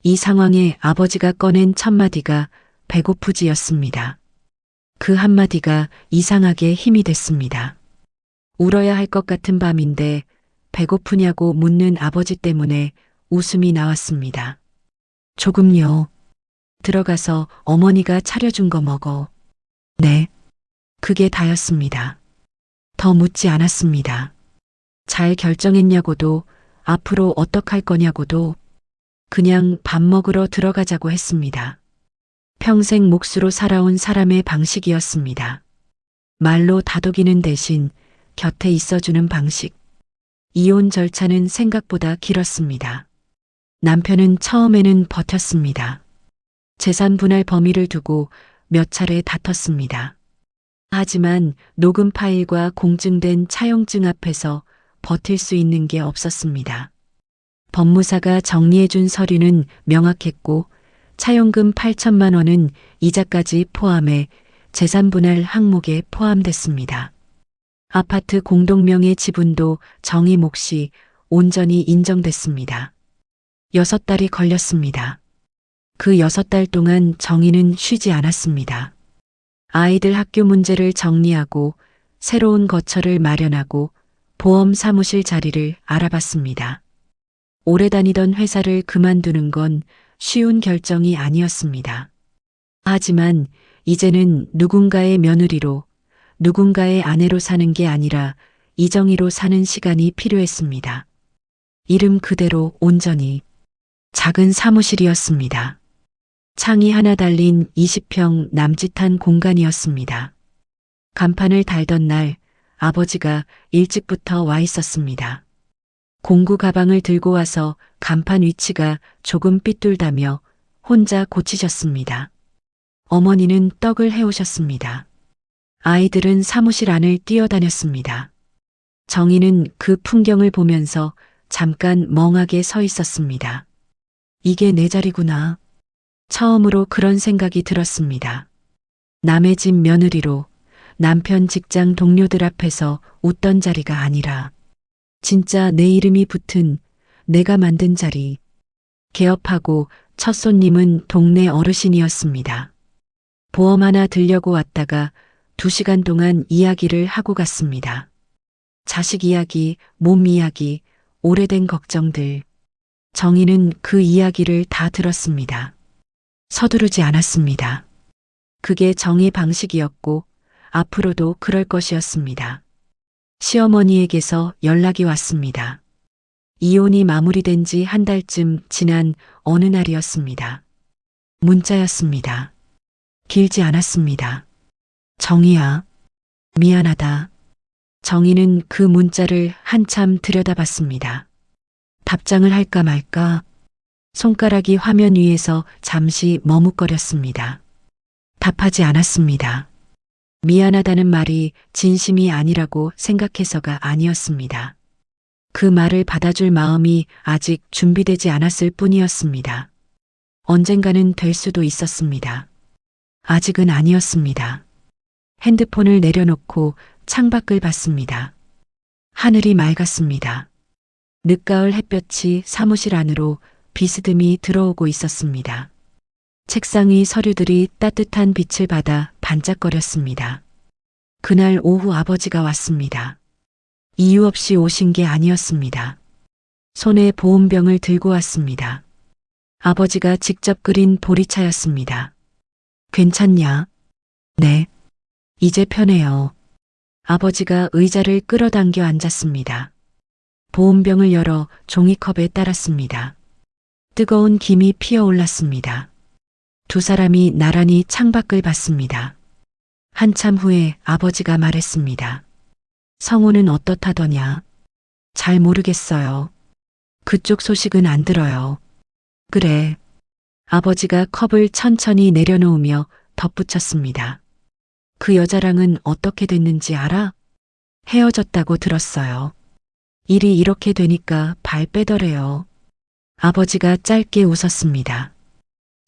이 상황에 아버지가 꺼낸 첫 마디가 배고프지였습니다. 그 한마디가 이상하게 힘이 됐습니다. 울어야 할 것 같은 밤인데 배고프냐고 묻는 아버지 때문에 웃음이 나왔습니다. 조금요. 들어가서 어머니가 차려준 거 먹어. 네. 그게 다였습니다. 더 묻지 않았습니다. 잘 결정했냐고도 앞으로 어떡할 거냐고도 그냥 밥 먹으러 들어가자고 했습니다. 평생 몫으로 살아온 사람의 방식이었습니다. 말로 다독이는 대신 곁에 있어주는 방식. 이혼 절차는 생각보다 길었습니다. 남편은 처음에는 버텼습니다. 재산 분할 범위를 두고 몇 차례 다퉜습니다. 하지만 녹음 파일과 공증된 차용증 앞에서 버틸 수 있는 게 없었습니다. 법무사가 정리해준 서류는 명확했고 차용금 8천만 원은 이자까지 포함해 재산 분할 항목에 포함됐습니다. 아파트 공동명의 지분도 정희 몫이 온전히 인정됐습니다. 6달이 걸렸습니다. 그 6달 동안 정희는 쉬지 않았습니다. 아이들 학교 문제를 정리하고 새로운 거처를 마련하고 보험 사무실 자리를 알아봤습니다. 오래 다니던 회사를 그만두는 건 쉬운 결정이 아니었습니다. 하지만 이제는 누군가의 며느리로, 누군가의 아내로 사는 게 아니라 이정희로 사는 시간이 필요했습니다. 이름 그대로 온전히 작은 사무실이었습니다. 창이 하나 달린 20평 남짓한 공간이었습니다. 간판을 달던 날 아버지가 일찍부터 와 있었습니다. 공구 가방을 들고 와서 간판 위치가 조금 삐뚤다며 혼자 고치셨습니다. 어머니는 떡을 해오셨습니다. 아이들은 사무실 안을 뛰어다녔습니다. 정희는 그 풍경을 보면서 잠깐 멍하게 서 있었습니다. 이게 내 자리구나. 처음으로 그런 생각이 들었습니다. 남의 집 며느리로 남편 직장 동료들 앞에서 웃던 자리가 아니라 진짜 내 이름이 붙은 내가 만든 자리. 개업하고 첫 손님은 동네 어르신이었습니다. 보험 하나 들려고 왔다가 2시간 동안 이야기를 하고 갔습니다. 자식 이야기, 몸 이야기, 오래된 걱정들. 정희는 그 이야기를 다 들었습니다. 서두르지 않았습니다. 그게 정희 방식이었고 앞으로도 그럴 것이었습니다. 시어머니에게서 연락이 왔습니다. 이혼이 마무리된 지 한 달쯤 지난 어느 날이었습니다. 문자였습니다. 길지 않았습니다. 정희야, 미안하다. 정희는 그 문자를 한참 들여다봤습니다. 답장을 할까 말까? 손가락이 화면 위에서 잠시 머뭇거렸습니다. 답하지 않았습니다. 미안하다는 말이 진심이 아니라고 생각해서가 아니었습니다. 그 말을 받아줄 마음이 아직 준비되지 않았을 뿐이었습니다. 언젠가는 될 수도 있었습니다. 아직은 아니었습니다. 핸드폰을 내려놓고 창밖을 봤습니다. 하늘이 맑았습니다. 늦가을 햇볕이 사무실 안으로 비스듬히 들어오고 있었습니다. 책상 위 서류들이 따뜻한 빛을 받아 반짝거렸습니다. 그날 오후 아버지가 왔습니다. 이유 없이 오신 게 아니었습니다. 손에 보온병을 들고 왔습니다. 아버지가 직접 끓인 보리차였습니다. 괜찮냐? 네. 이제 편해요. 아버지가 의자를 끌어당겨 앉았습니다. 보온병을 열어 종이컵에 따랐습니다. 뜨거운 김이 피어올랐습니다. 두 사람이 나란히 창밖을 봤습니다. 한참 후에 아버지가 말했습니다. 성호는 어떻다더냐? 잘 모르겠어요. 그쪽 소식은 안 들어요. 그래. 아버지가 컵을 천천히 내려놓으며 덧붙였습니다. 그 여자랑은 어떻게 됐는지 알아? 헤어졌다고 들었어요. 일이 이렇게 되니까 발 빼더래요. 아버지가 짧게 웃었습니다.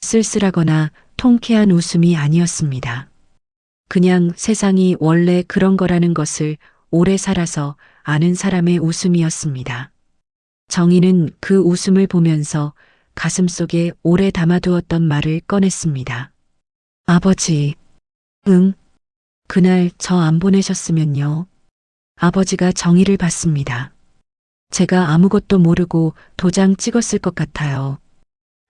쓸쓸하거나 통쾌한 웃음이 아니었습니다. 그냥 세상이 원래 그런 거라는 것을 오래 살아서 아는 사람의 웃음이었습니다. 정희는 그 웃음을 보면서 가슴속에 오래 담아두었던 말을 꺼냈습니다. 아버지, 응. 그날 저 안 보내셨으면요. 아버지가 정희를 봤습니다. 제가 아무것도 모르고 도장 찍었을 것 같아요.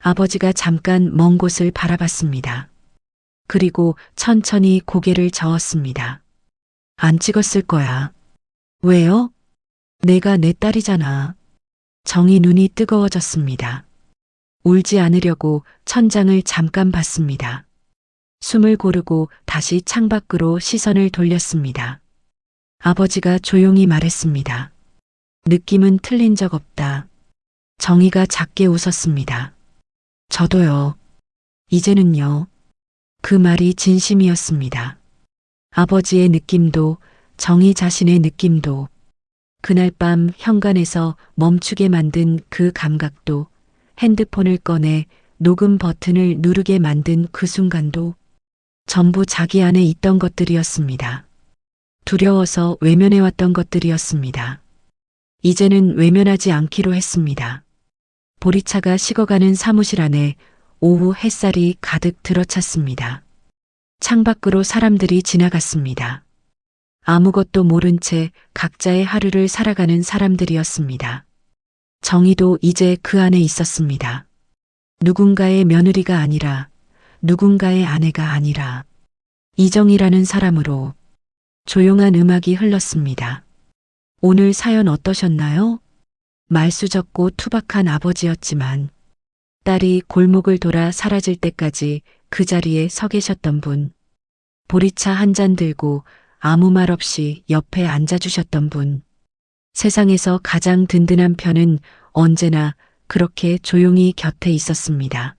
아버지가 잠깐 먼 곳을 바라봤습니다. 그리고 천천히 고개를 저었습니다. 안 찍었을 거야. 왜요? 내가 내 딸이잖아. 정희 눈이 뜨거워졌습니다. 울지 않으려고 천장을 잠깐 봤습니다. 숨을 고르고 다시 창밖으로 시선을 돌렸습니다. 아버지가 조용히 말했습니다. 느낌은 틀린 적 없다. 정희가 작게 웃었습니다. 저도요. 이제는요. 그 말이 진심이었습니다. 아버지의 느낌도 정희 자신의 느낌도 그날 밤 현관에서 멈추게 만든 그 감각도 핸드폰을 꺼내 녹음 버튼을 누르게 만든 그 순간도 전부 자기 안에 있던 것들이었습니다. 두려워서 외면해왔던 것들이었습니다. 이제는 외면하지 않기로 했습니다. 보리차가 식어가는 사무실 안에 오후 햇살이 가득 들어찼습니다. 창밖으로 사람들이 지나갔습니다. 아무것도 모른 채 각자의 하루를 살아가는 사람들이었습니다. 정희도 이제 그 안에 있었습니다. 누군가의 며느리가 아니라 누군가의 아내가 아니라 이정희라는 사람으로 조용한 음악이 흘렀습니다. 오늘 사연 어떠셨나요? 말수 적고 투박한 아버지였지만 딸이 골목을 돌아 사라질 때까지 그 자리에 서 계셨던 분, 보리차 한 잔 들고 아무 말 없이 옆에 앉아주셨던 분, 세상에서 가장 든든한 편은 언제나 그렇게 조용히 곁에 있었습니다.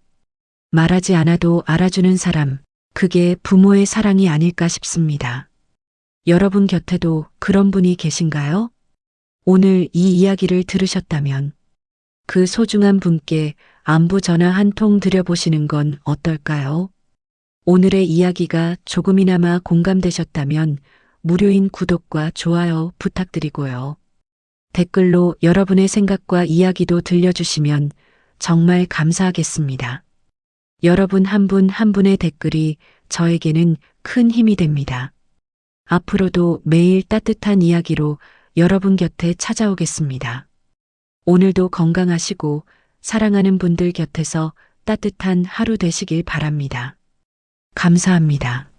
말하지 않아도 알아주는 사람, 그게 부모의 사랑이 아닐까 싶습니다. 여러분 곁에도 그런 분이 계신가요? 오늘 이 이야기를 들으셨다면 그 소중한 분께 안부 전화 한 통 드려보시는 건 어떨까요? 오늘의 이야기가 조금이나마 공감되셨다면 무료인 구독과 좋아요 부탁드리고요. 댓글로 여러분의 생각과 이야기도 들려주시면 정말 감사하겠습니다. 여러분 한 분 한 분의 댓글이 저에게는 큰 힘이 됩니다. 앞으로도 매일 따뜻한 이야기로 여러분 곁에 찾아오겠습니다. 오늘도 건강하시고 사랑하는 분들 곁에서 따뜻한 하루 되시길 바랍니다. 감사합니다.